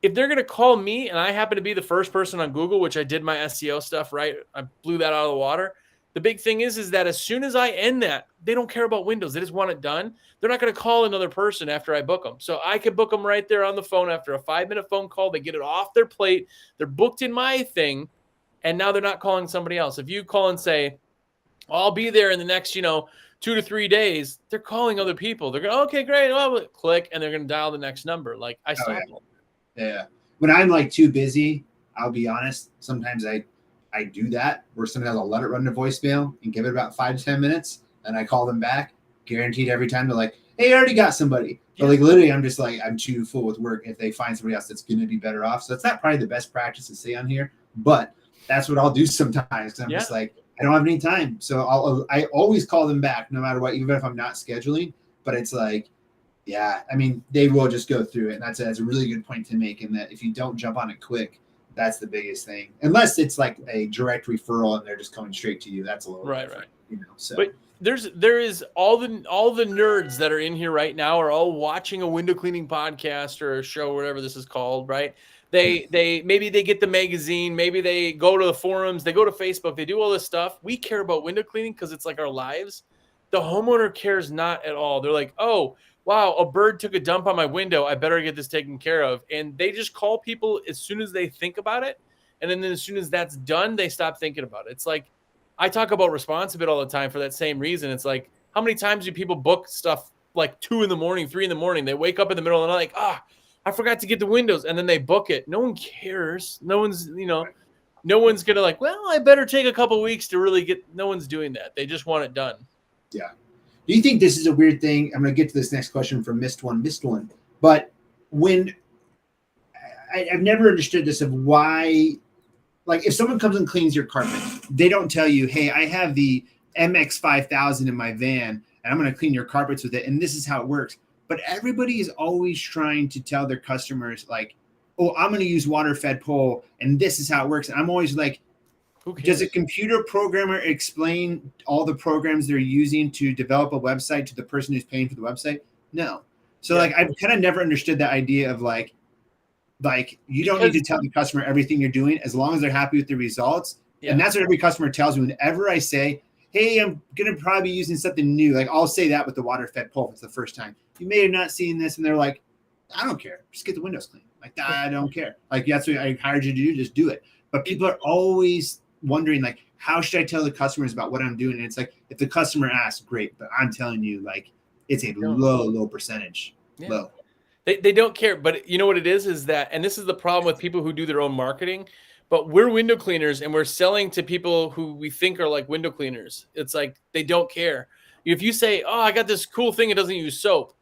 B: if they're going to call me and I happen to be the first person on Google, which I did my SEO stuff, right? I blew that out of the water. The big thing is that as soon as I end that, they don't care about Windows. They just want it done. They're not going to call another person after I book them. So I could book them right there on the phone after a 5-minute phone call. They get it off their plate. They're booked in my thing. And now they're not calling somebody else. If you call and say, I'll be there in the next, 2 to 3 days, they're calling other people. They're going, okay, great. Well, click. And they're going to dial the next number. Like I stop them.
A: Yeah. When I'm like too busy, I'll be honest. Sometimes I do that where sometimes I'll let it run to voicemail and give it about 5 to 10 minutes. And I call them back, guaranteed every time. They're like, hey, I already got somebody. But like literally, I'm just like, I'm too full with work if they find somebody else that's going to be better off. So it's not probably the best practice to say on here, but that's what I'll do sometimes. I'm just like, I don't have any time. So I always call them back no matter what, even if I'm not scheduling. But it's like, yeah, I mean, they will just go through it. And that's a really good point to make, in that if you don't jump on it quick, that's the biggest thing. Unless it's like a direct referral and they're just coming straight to you. That's a little
B: right.
A: So.
B: But there is all the nerds that are in here right now are all watching a window cleaning podcast or a show, whatever this is called, right? They maybe they get the magazine, maybe they go to the forums, they go to Facebook, they do all this stuff. We care about window cleaning because it's like our lives. The homeowner cares not at all. They're like, oh, wow, a bird took a dump on my window. I better get this taken care of. And they just call people as soon as they think about it. And then as soon as that's done, they stop thinking about it. It's like, I talk about responsive all the time for that same reason. It's like, how many times do people book stuff like 2 a.m, 3 a.m? They wake up in the middle of the night, like, I forgot to get the windows. And then they book it. No one cares. No one's, no one's going to like, well, I better take a couple weeks to really get, no one's doing that. They just want it done.
A: Yeah. Do you think this is a weird thing? I'm going to get to this next question from Missed One. But when I've never understood this of why, like if someone comes and cleans your carpet, they don't tell you, hey, I have the MX5000 in my van and I'm going to clean your carpets with it. And this is how it works. But everybody is always trying to tell their customers like, oh, I'm going to use water fed pole and this is how it works. And I'm always like, does a computer programmer explain all the programs they're using to develop a website to the person who's paying for the website? No. So like I've kind of never understood that idea of like you don't need to tell the customer everything you're doing as long as they're happy with the results. And that's what every customer tells me whenever I say, hey, I'm going to probably be using something new. Like I'll say that with the water fed pole. It's the first time. You may have not seen this. And they're like, I don't care. Just get the windows clean. Like, I don't care. Like, that's what I hired you to do. Just do it. But people are always wondering, like, how should I tell the customers about what I'm doing? And it's like, if the customer asks, great. But I'm telling you, like, it's a low percentage. Low.
B: They don't care. But you know what it is that, and this is the problem with people who do their own marketing, but we're window cleaners and we're selling to people who we think are like window cleaners. It's like, they don't care. If you say, oh, I got this cool thing, it doesn't use soap.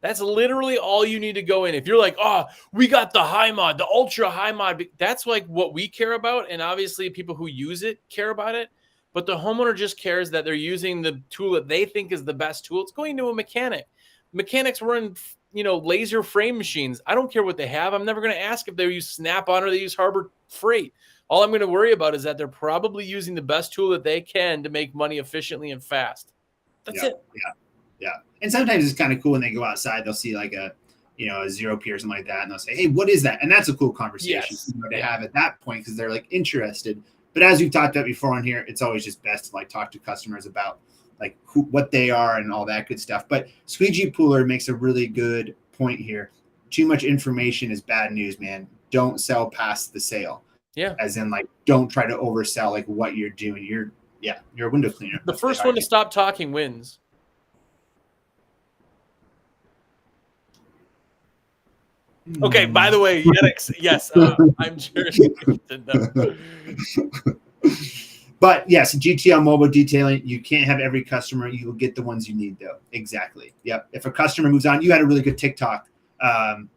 B: That's literally all you need to go in. If you're like, oh, we got the high mod, the ultra high mod, that's like what we care about. And obviously people who use it care about it. But the homeowner just cares that they're using the tool that they think is the best tool. It's going to a mechanic. Mechanics run, laser frame machines. I don't care what they have. I'm never going to ask if they use Snap-on or they use Harbor Freight. All I'm going to worry about is that they're probably using the best tool that they can to make money efficiently and fast. That's it.
A: Yeah. And sometimes it's kind of cool when they go outside, they'll see like a Xero Pure or something like that. And they'll say, hey, what is that? And that's a cool conversation to have at that point, because they're like interested. But as we've talked about before on here, it's always just best to like talk to customers about like what they are and all that good stuff. But Squeegee Pooler makes a really good point here. Too much information is bad news, man. Don't sell past the sale.
B: Yeah.
A: As in, like, don't try to oversell like what you're doing. You're a window cleaner.
B: The first one to stop talking wins. Okay, by the way, yes, I'm sure you to know.
A: But yes, GTL mobile detailing, you can't have every customer. You will get the ones you need, though. Exactly. Yep. If a customer moves on, you had a really good TikTok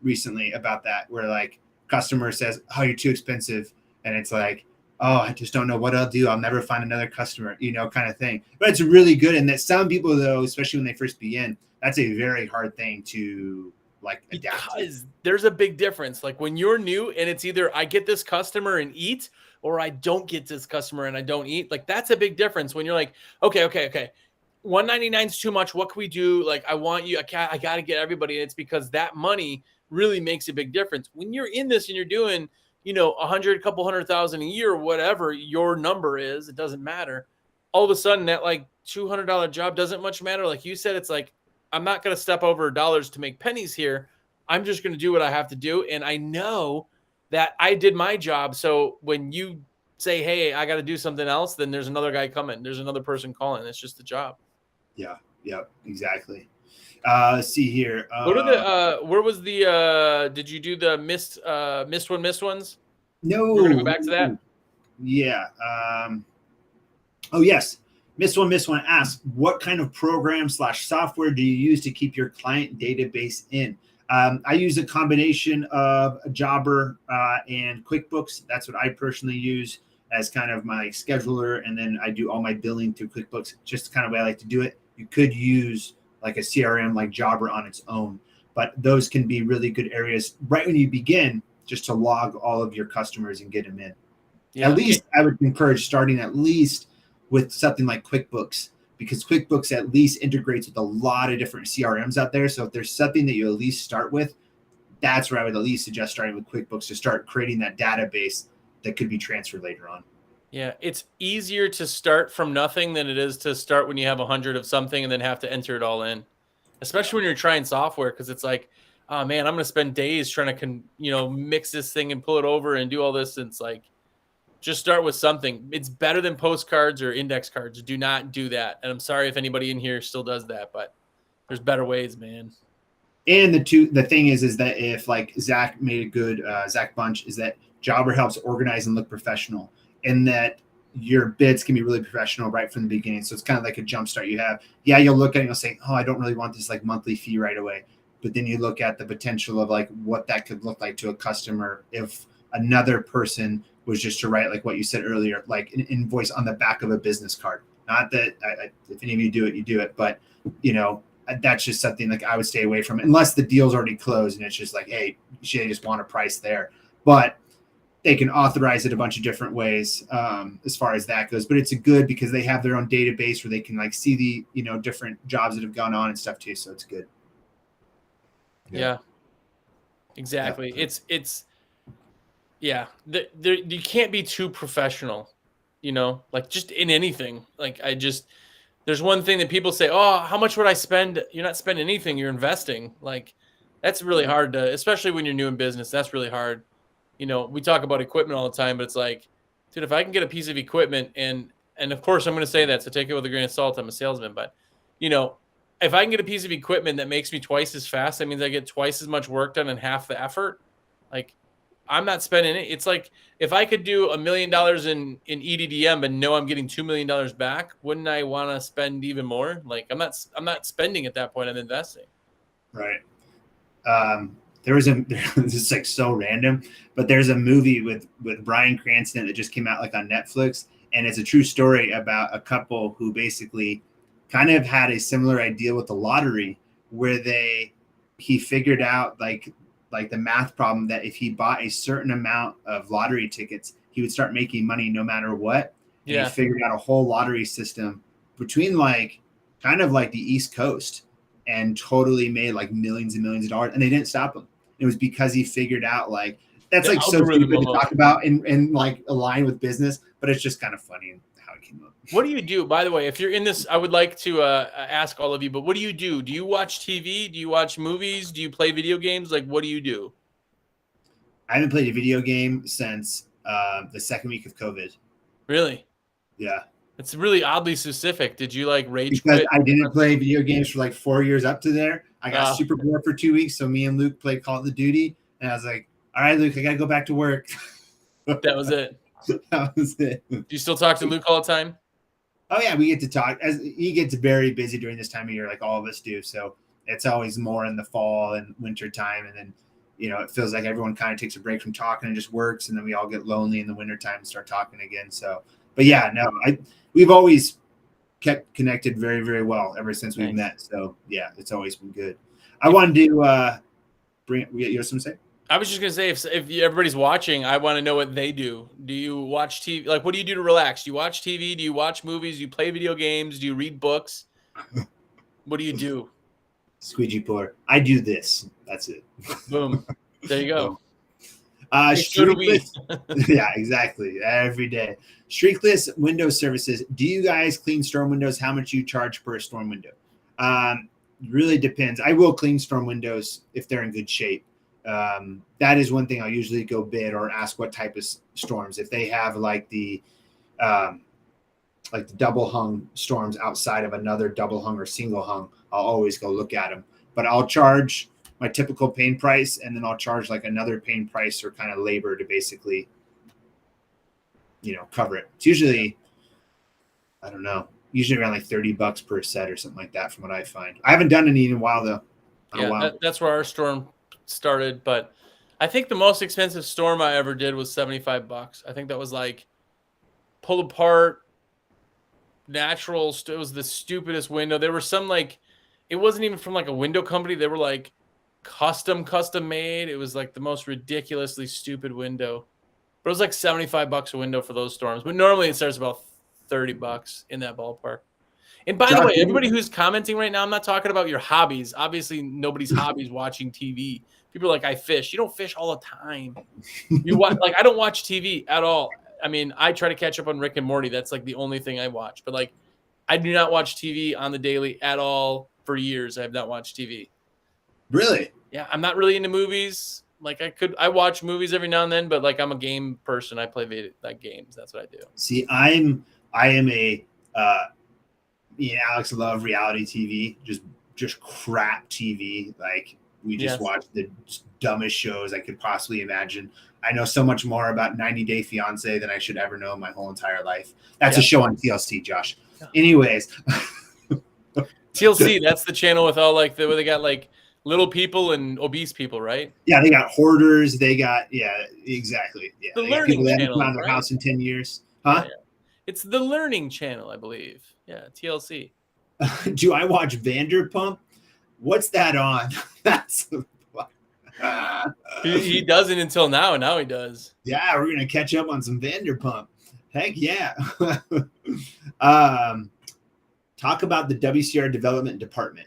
A: recently about that, where like customer says, oh, you're too expensive. And it's like, oh, I just don't know what I'll do. I'll never find another customer, kind of thing. But it's really good. And that some people, though, especially when they first begin, that's a very hard thing to like adapt.
B: Because there's a big difference. Like when you're new and it's either I get this customer and eat, or I don't get this customer and I don't eat. Like that's a big difference when you're like, okay. $199 is too much. What can we do? Like, I want you, I got to get everybody. And it's because that money really makes a big difference. When you're in this and you're doing, a couple 100,000 a year, whatever your number is, it doesn't matter. All of a sudden that like $200 job doesn't much matter. Like you said, it's like, I'm not going to step over dollars to make pennies here. I'm just going to do what I have to do. And I know that I did my job. So when you say, hey, I got to do something else, then there's another guy coming. There's another person calling. It's just the job.
A: Yeah, exactly. Let's see here.
B: Where was did you do the missed ones?
A: No.
B: We're going to go back to that.
A: Yeah. Oh, yes. Miss one asks, what kind of program / software do you use to keep your client database in? I use a combination of Jobber and QuickBooks. That's what I personally use as kind of my scheduler. And then I do all my billing through QuickBooks, just kind of way I like to do it. You could use like a CRM like Jobber on its own, but those can be really good areas right when you begin, just to log all of your customers and get them in. Yeah. At least I would encourage starting at least with something like QuickBooks, because QuickBooks at least integrates with a lot of different CRMs out there. So if there's something that you at least start with, that's where I would at least suggest starting with QuickBooks to start creating that database that could be transferred later on.
B: Yeah, it's easier to start from nothing than it is to start when you have 100 of something and then have to enter it all in, especially when you're trying software, because it's like, oh man, I'm going to spend days trying to, mix this thing and pull it over and do all this. And it's like, just start with something. It's better than postcards or index cards. Do not do that. And I'm sorry if anybody in here still does that, but there's better ways, man.
A: And the thing is that if like Zach made a good, Zach Bunch, is that Jobber helps organize and look professional, and that your bids can be really professional right from the beginning. So it's kind of like a jump start you have. Yeah, you'll look at it and you'll say, oh, I don't really want this like monthly fee right away. But then you look at the potential of like what that could look like to a customer if another person was just to write like what you said earlier, like an invoice on the back of a business card. Not that if any of you do it, but that's just something like I would stay away from, unless the deal's already closed and it's just like, hey, they just want a price there. But they can authorize it a bunch of different ways as far as that goes. But it's a good because they have their own database where they can like see the different jobs that have gone on and stuff too. So it's good.
B: Yeah. Exactly. Yeah. You can't be too professional, like just in anything. Like there's one thing that people say, oh, how much would I spend? You're not spending anything, you're investing. Like that's really hard to, especially when you're new in business. That's really hard. We talk about equipment all the time, but it's like, dude, if I can get a piece of equipment and of course I'm going to say that, so take it with a grain of salt. I'm a salesman, but if I can get a piece of equipment that makes me twice as fast, that means I get twice as much work done in half the effort. Like I'm not spending it. It's like if I could do $1 million in EDDM and know I'm getting $2 million back, wouldn't I want to spend even more? Like I'm not spending at that point. I'm investing.
A: Right. This is like so random, but there's a movie with Bryan Cranston that just came out like on Netflix, and it's a true story about a couple who basically kind of had a similar idea with the lottery, where he figured out like the math problem that if he bought a certain amount of lottery tickets, he would start making money no matter what. And he figured out a whole lottery system between like kind of like the East Coast, and totally made like millions and millions of dollars, and they didn't stop him. It was because he figured out like that's like so stupid to talk about and like align with business, but it's just kind of funny how it came up.
B: What do you do, by the way? If you're in this, I would like to ask all of you, but what do you do? Do you watch TV? Do you watch movies? Do you play video games? Like, what do you do?
A: I haven't played a video game since the second week of COVID.
B: Really?
A: Yeah.
B: It's really oddly specific. Did you like rage
A: because
B: quit?
A: I didn't play video games for like 4 years up to there. I got super bored for 2 weeks. So me and Luke played Call of Duty, and I was like, all right, Luke, I got to go back to work.
B: That was it.
A: That was it.
B: Do you still talk to Luke all the time?
A: Oh yeah, we get to talk. As he gets very busy during this time of year, like all of us do. So it's always more in the fall and winter time, and then it feels like everyone kind of takes a break from talking and just works, and then we all get lonely in the winter time and start talking again. So, but yeah, no, we've always kept connected very, very well ever since we've met. So yeah, it's always been good. I wanted to bring. You have something to say?
B: I was just gonna say, if everybody's watching, I want to know what they do. Do you watch TV? Like, what do you do to relax? Do you watch TV? Do you watch movies? Do you play video games? Do you read books? What do you do?
A: Squeegee puller. I do this. That's it.
B: Boom. There you go.
A: Streakless. Yeah, exactly. Every day. Streakless Windows services. Do you guys clean storm windows? How much you charge per storm window? Really depends. I will clean storm windows if they're in good shape. That is one thing I'll usually go bid or ask what type of storms. If they have like the double hung storms outside of another double hung or single hung, I'll always go look at them. But I'll charge my typical pane price, and then I'll charge like another pane price or kind of labor to basically, cover it. It's usually, I don't know, usually around like $30 per set or something like that from what I find. I haven't done any in a while though.
B: Yeah, that's where our storm started, but I think the most expensive storm I ever did was $75. I think that was like pull apart natural. It was the stupidest window. There were some like, it wasn't even from like a window company. They were like custom made. It was like the most ridiculously stupid window, but it was like $75 a window for those storms. But normally it starts about $30 in that ballpark. And by the way, everybody who's commenting right now, I'm not talking about your hobbies. Obviously, nobody's hobby is watching TV. People are like, I fish. You don't fish all the time. You watch, like, I don't watch TV at all. I mean, I try to catch up on Rick and Morty. That's like the only thing I watch. But like, I do not watch TV on the daily at all. For years, I have not watched TV.
A: Really?
B: Yeah, I'm not really into movies. Like I watch movies every now and then, but like I'm a game person. I play games. That's what I do.
A: See, I am a me and Alex love reality TV, just crap TV. Like we just watch the dumbest shows I could possibly imagine. I know so much more about 90 Day Fiance than I should ever know in my whole entire life. That's a show on TLC, Josh. Yeah. Anyways.
B: TLC, that's the channel with all like where they got like little people and obese people, right?
A: Yeah, they got hoarders. They got exactly. Yeah,
B: the learning channel. They haven't
A: found their house in 10 years, huh?
B: Yeah. It's the learning channel, I believe. Yeah, TLC.
A: Do I watch Vanderpump? What's that on? That's
B: he doesn't until now. Now he does.
A: Yeah, we're gonna catch up on some Vanderpump. Heck yeah. Talk about the WCR development department.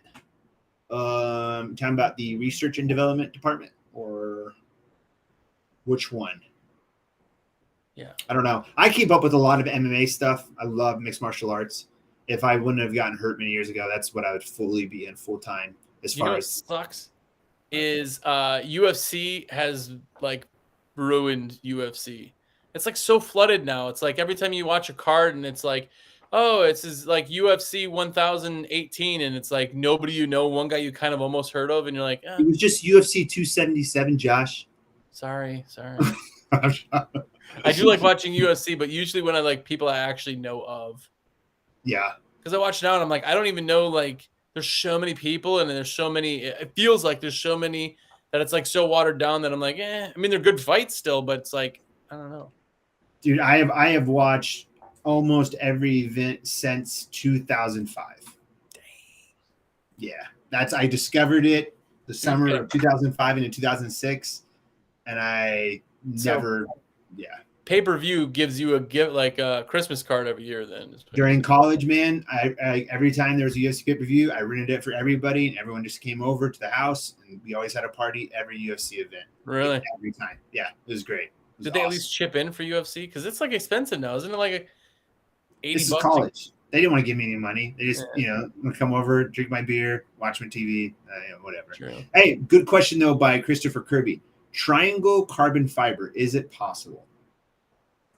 A: Talking about the research and development department, or which one?
B: Yeah.
A: I don't know. I keep up with a lot of MMA stuff. I love mixed martial arts. If I wouldn't have gotten hurt many years ago, that's what I would fully be in full time. As far as
B: sucks is UFC has like ruined UFC. It's like so flooded now. It's like every time you watch a card and it's like, oh, it's is like UFC 1018, and it's like nobody you know, one guy you kind of almost heard of, and you're like,
A: it was just UFC 277, Josh.
B: Sorry. I do like watching UFC, but usually when I like people I actually know of.
A: Yeah.
B: Because I watch now and I'm like, I don't even know, like, there's so many people and there's so many, it feels like there's so many that it's like so watered down that I'm like, I mean, they're good fights still, but it's like, I don't know.
A: Dude, I have watched almost every event since 2005. Dang. Yeah. I discovered it the summer of 2005 into 2006. And I never,
B: Pay-per-view gives you a gift, like a Christmas card every year. Then
A: during college, man, I every time there was a UFC pay-per-view, I rented it for everybody, and everyone just came over to the house, and we always had a party every UFC event.
B: Really?
A: Like, every time. Yeah, it was great.
B: Did they at least chip in for UFC? Because it's like expensive now, isn't it? Like $80.
A: This is college. They didn't want to give me any money. They just, would come over, drink my beer, watch my TV, whatever.
B: True.
A: Hey, good question though by Christopher Kirby. Triangle carbon fiber, is it possible?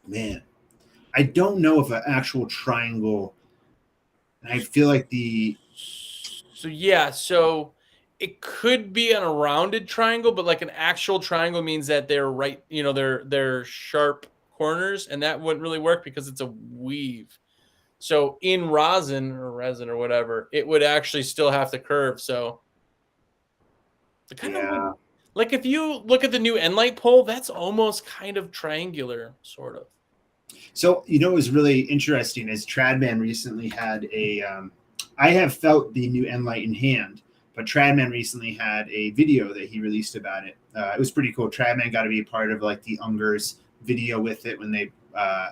A: Man, I don't know if an actual triangle. I feel like
B: so it could be on a rounded triangle, but like an actual triangle means that they're right, they're sharp corners, and that wouldn't really work because it's a weave. So in resin or whatever, it would actually still have to curve. So the kind of like if you look at the new Enlight pole, that's almost kind of triangular, sort of.
A: So, what was really interesting is Tradman recently had I have felt the new Enlight in hand, but Tradman recently had a video that he released about it. It was pretty cool. Tradman got to be a part of like the Unger's video with it when they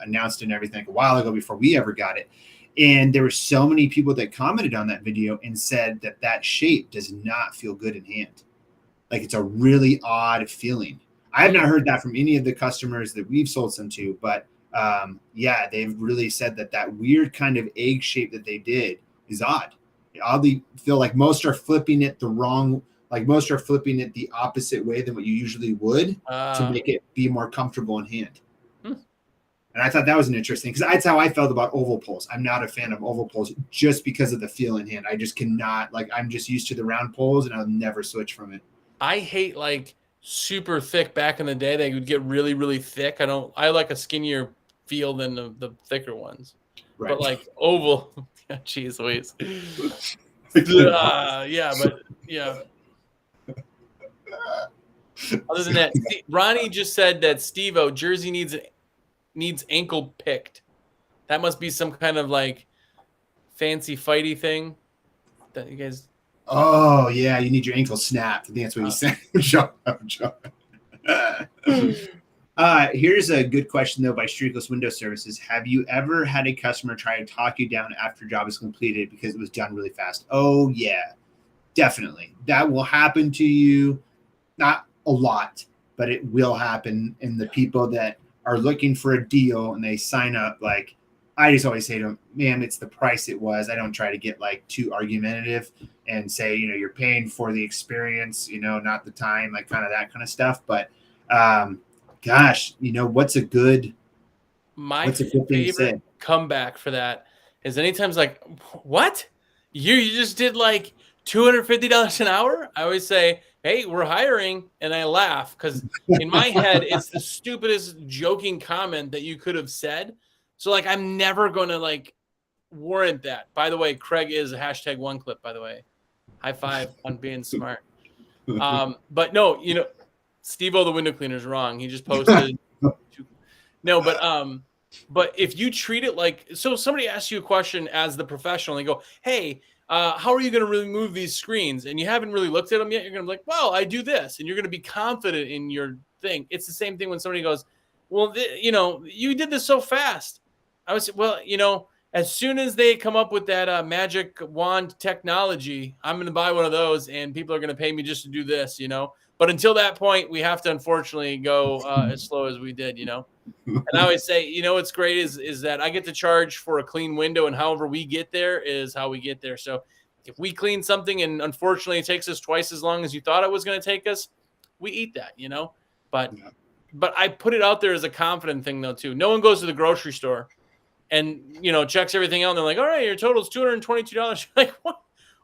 A: announced it and everything a while ago before we ever got it. And there were so many people that commented on that video and said that shape does not feel good in hand. Like it's a really odd feeling. I have not heard that from any of the customers that we've sold some to, but they've really said that weird kind of egg shape that they did is odd. I oddly feel like most are flipping it most are flipping it the opposite way than what you usually would to make it be more comfortable in hand. And I thought that was an interesting, because that's how I felt about oval poles. I'm not a fan of oval poles just because of the feel in hand. I just cannot, I'm just used to the round poles and I'll never switch from it.
B: I hate like super thick back in the day. They would get really, really thick. I like a skinnier feel than the thicker ones. Right. But like oval, geez Louise. Other than that, Ronnie just said that SteveO jersey needs ankle picked. That must be some kind of like fancy fighty thing that you guys.
A: Oh yeah, you need your ankle snapped. I think that's what he's saying. Here's a good question though by Streakless Window Services. Have you ever had a customer try to talk you down after a job is completed because it was done really fast? Oh yeah, definitely. That will happen to you. Not a lot, but it will happen. And the people that are looking for a deal and they sign up, like I just always say to them, man, it's the price it was. I don't try to get like too argumentative and say, you're paying for the experience, not the time, like kind of that kind of stuff. But gosh, what's a good
B: favorite comeback for that is anytime's like, what? You just did like $250 an hour? I always say, hey, we're hiring, and I laugh because in my head it's the stupidest joking comment that you could have said. So like I'm never gonna like warrant that. By the way, Craig is a #1 clip, by the way. High five on being smart. But no, SteveO the window cleaner is wrong. He just posted but if you treat it like, so somebody asks you a question as the professional and they go, hey, how are you going to remove these screens? And you haven't really looked at them yet. You're going to be like, well, I do this. And you're going to be confident in your thing. It's the same thing when somebody goes, well, you did this so fast. I would say, well, as soon as they come up with that magic wand technology, I'm going to buy one of those, and people are going to pay me just to do this, you know. But until that point, we have to unfortunately go as slow as we did, you know. And I always say, you know, what's great is that I get to charge for a clean window, and however we get there is how we get there. So if we clean something and unfortunately it takes us twice as long as you thought it was going to take us, we eat that, you know. But I put it out there as a confident thing though too. No one goes to the grocery store and, you know, checks everything out and they're like, all right, your total is $222. You're like,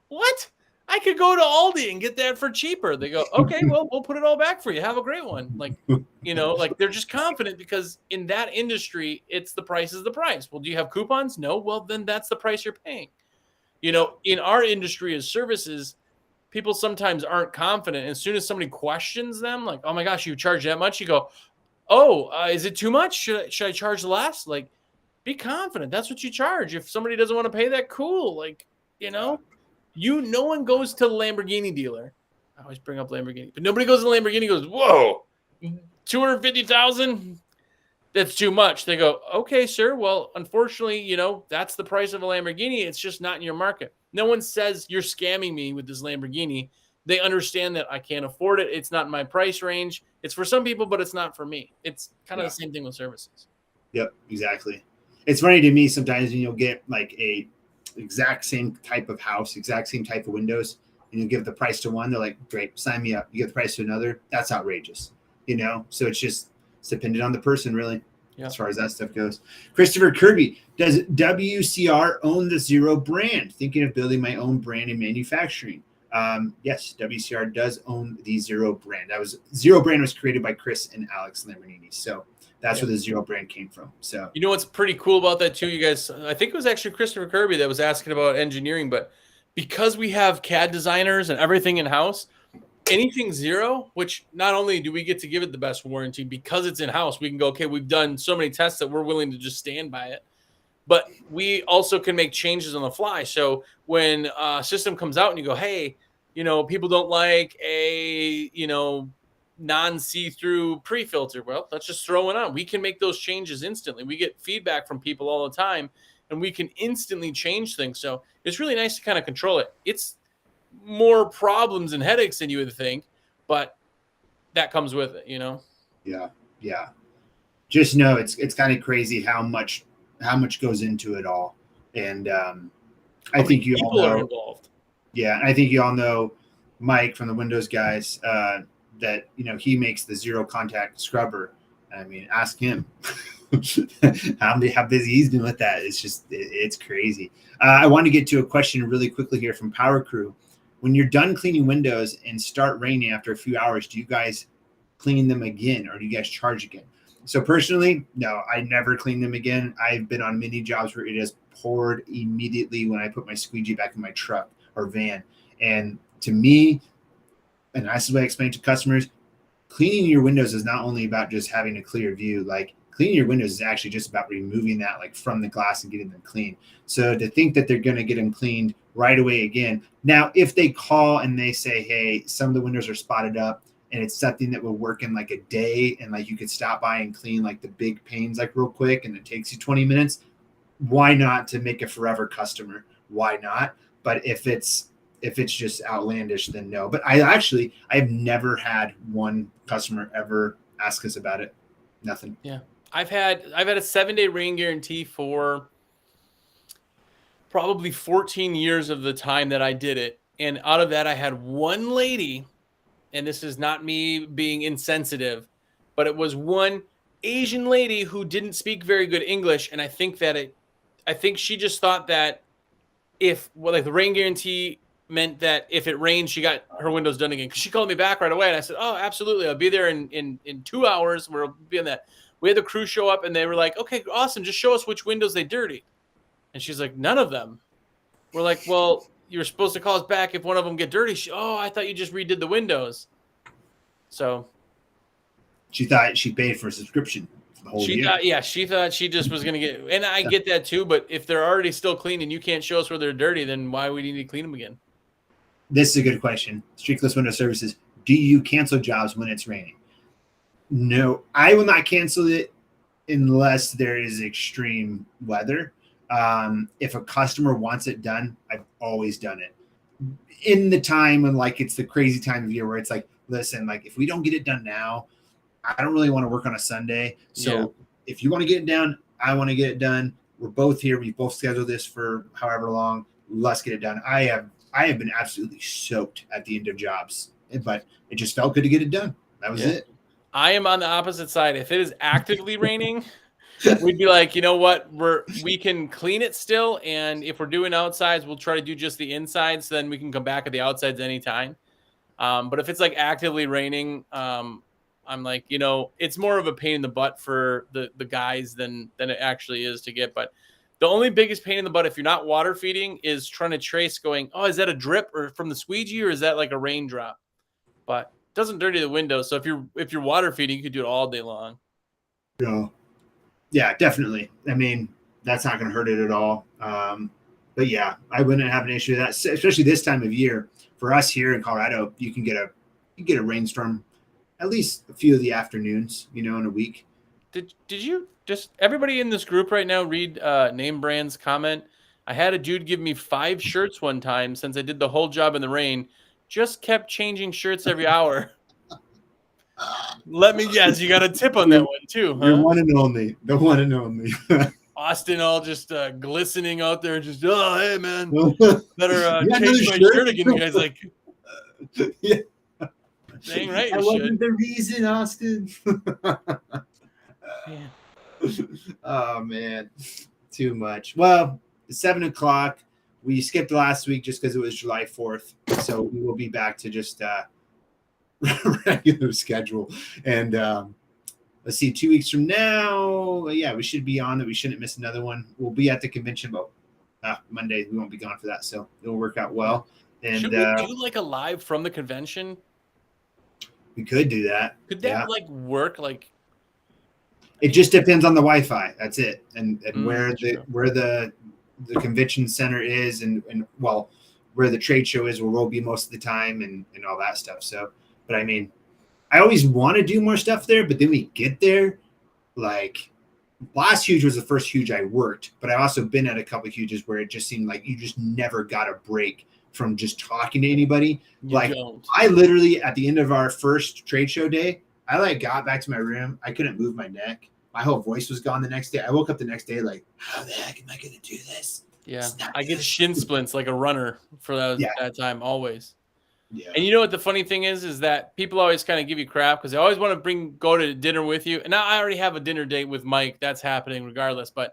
B: what? I could go to Aldi and get that for cheaper. They go, okay, well, we'll put it all back for you. Have a great one. Like, you know, like they're just confident because in that industry, it's the price is the price. Well, do you have coupons? No. Well, then that's the price you're paying. You know, in our industry as services, people sometimes aren't confident. As soon as somebody questions them, like, oh my gosh, you charge that much? You go, oh, is it too much? Should I charge less? Like, be confident. That's what you charge. If somebody doesn't want to pay that, cool. Like, you know, no one goes to the Lamborghini dealer. I always bring up Lamborghini, but nobody goes to the Lamborghini and goes, whoa, 250,000. That's too much. They go, okay, sir. Well, unfortunately, you know, that's the price of a Lamborghini. It's just not in your market. No one says you're scamming me with this Lamborghini. They understand that I can't afford it. It's not in my price range. It's for some people, but it's not for me. It's kind of the same thing with services.
A: Yep, exactly. It's funny to me sometimes when you'll get like a exact same type of house, exact same type of windows, and you give the price to one, they're like, great, sign me up. You give the price to another. That's outrageous, you know? So it's dependent on the person really, as far as that stuff goes. Christopher Kirby, does WCR own the Xero brand? Thinking of building my own brand in manufacturing. Yes, WCR does own the Xero brand. Xero brand was created by Chris and Alex Lamborghini. So that's where the Xero brand came from. So
B: you know what's pretty cool about that too, you guys? I think it was actually Christopher Kirby that was asking about engineering, but because we have CAD designers and everything in house, anything Xero, which not only do we get to give it the best warranty because it's in house, we can go, okay, we've done so many tests that we're willing to just stand by it. But we also can make changes on the fly. So when a system comes out and you go, hey, you know, people don't like a, you know, non-see-through pre-filter. Well, let's just throw it on. We can make those changes instantly. We get feedback from people all the time, and we can instantly change things. So it's really nice to kind of control it. It's more problems and headaches than you would think, but that comes with it, you know?
A: Yeah. Just know it's kind of crazy how much goes into it all. And I think you all know,
B: are involved.
A: Yeah, I think you all know Mike from the Windows guys, that, you know, he makes the zero contact scrubber. I mean, ask him how busy he's been with that. It's crazy. I want to get to a question really quickly here from Power Crew. When you're done cleaning windows and start raining after a few hours, do you guys clean them again, or do you guys charge again? So personally, no, I never clean them again. I've been on many jobs where it has poured immediately when I put my squeegee back in my truck or van. And to me, and that's the way I explain to customers, cleaning your windows is not only about just having a clear view. Like, cleaning your windows is actually just about removing that, like, from the glass and getting them clean. So to think that they're going to get them cleaned right away again. Now, if they call and they say, hey, some of the windows are spotted up and it's something that will work in like a day, and like you could stop by and clean like the big panes like real quick and it takes you 20 minutes, why not? To make a forever customer, why not? But if it's just outlandish, then no. But I've never had one customer ever ask us about it. Nothing.
B: Yeah. I've had a 7-day rain guarantee for probably 14 years of the time that I did it. And out of that, I had one lady, and this is not me being insensitive, but it was one Asian lady who didn't speak very good English. And I think she just thought that the rain guarantee meant that if it rained, she got her windows done again. Cause she called me back right away. And I said, oh, absolutely. I'll be there in 2 hours. We'll be on that. We had the crew show up and they were like, okay, awesome. Just show us which windows they dirty. And she's like, none of them. We're like, well, you were supposed to call us back if one of them get dirty. I thought you just redid the windows. So
A: she thought she paid for a subscription for the whole year.
B: She thought she just was going to get, and I get that too, but if they're already still clean and you can't show us where they're dirty, then why would you need to clean them again?
A: This is a good question. Streakless Window Services. Do you cancel jobs when it's raining? No, I will not cancel it unless there is extreme weather. If a customer wants it done, I've always done it in the time when like it's the crazy time of year where it's like, listen, like if we don't get it done now, I don't really want to work on a Sunday. So if you want to get it done, I want to get it done. We're both here. We both scheduled this for however long. Let's get it done. I have been absolutely soaked at the end of jobs, but it just felt good to get it done. That was it.
B: I am on the opposite side. If it is actively raining, we'd be like, you know what? We can clean it still, and if we're doing outsides, we'll try to do just the insides. Then we can come back at the outsides anytime. But if it's like actively raining, I'm like, you know, it's more of a pain in the butt for the guys than it actually is to get. But the only biggest pain in the butt if you're not water feeding is trying to trace going, oh, is that a drip or from the squeegee or is that like a raindrop? But it doesn't dirty the window. So if you're water feeding, you could do it all day long.
A: Yeah, definitely. I mean, that's not going to hurt it at all. But yeah, I wouldn't have an issue with that, especially this time of year. For us here in Colorado, you can get a rainstorm at least a few of the afternoons, you know, in a week.
B: Did you just everybody in this group right now read Name Brand's comment? I had a dude give me 5 shirts one time since I did the whole job in the rain. Just kept changing shirts every hour. Let me guess, you got a tip on that one too, huh?
A: You're one and only. The one and only.
B: Austin all just glistening out there, just, oh, hey, man. Better change my shirt again. You guys like,
A: yeah.
B: Dang right.
A: That wasn't the reason, Austin.
B: Man.
A: Oh, man. Too much. Well, it's 7 o'clock. We skipped last week just because it was July 4th. So we will be back to just regular schedule. And let's see, 2 weeks from now, yeah, we should be on it. We shouldn't miss another one. We'll be at the convention, but Monday we won't be gone for that, so it'll work out well. And
B: should we do like a live from the convention?
A: We could do that.
B: Could that like work? Like,
A: it just depends on the Wi-Fi. That's it, and where the convention center is, and well, where the trade show is, where we'll be most of the time, and all that stuff. So, but I mean, I always want to do more stuff there, but then we get there, like last Huge was the first Huge I worked, but I've also been at a couple of Huges where it just seemed like you just never got a break from just talking to anybody. I literally, at the end of our first trade show day, I like got back to my room. I couldn't move my neck. My whole voice was gone the next day. I woke up the next day like, how the heck am I going to do this?
B: Yeah, I get shin splints like a runner for that time always.
A: Yeah.
B: And you know what the funny thing is that people always kind of give you crap because they always want to go to dinner with you. And now I already have a dinner date with Mike. That's happening regardless. But,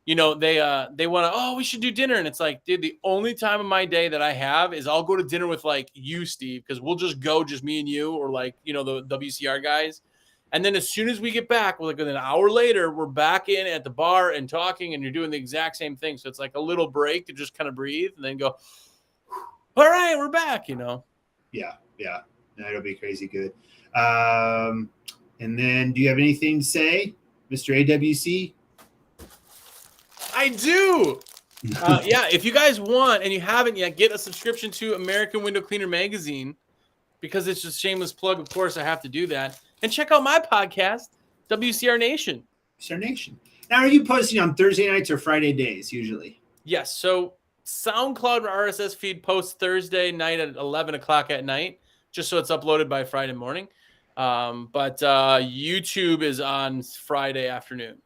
B: you know, they want to, oh, we should do dinner. And it's like, dude, the only time of my day that I have is I'll go to dinner with like you, Steve, because we'll just go, just me and you, or like, you know, the WCR guys. And then as soon as we get back, like an hour later, we're back in at the bar and talking, and you're doing the exact same thing. So it's like a little break to just kind of breathe and then go, all right, we're back, you know?
A: Yeah. That'll be crazy good. And then do you have anything to say, Mr. AWC?
B: I do. Yeah, if you guys want and you haven't yet, get a subscription to American Window Cleaner Magazine because it's just shameless plug. Of course, I have to do that. And check out my podcast, WCR Nation.
A: WCR Nation. Now, are you posting on Thursday nights or Friday days usually?
B: Yes. So SoundCloud RSS feed posts Thursday night at 11 o'clock at night, just so it's uploaded by Friday morning. But YouTube is on Friday afternoon.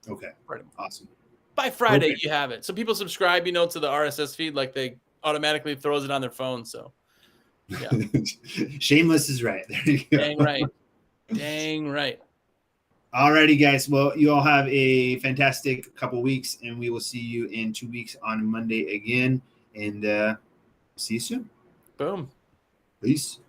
A: Okay. Awesome.
B: By Friday, you have it. So people subscribe, you know, to the RSS feed, like they automatically throws it on their phone. So, yeah.
A: Shameless is right. There you go.
B: Dang right. Dang right.
A: All righty, guys. Well, you all have a fantastic couple weeks, and we will see you in 2 weeks on Monday again. And see you soon.
B: Boom.
A: Peace.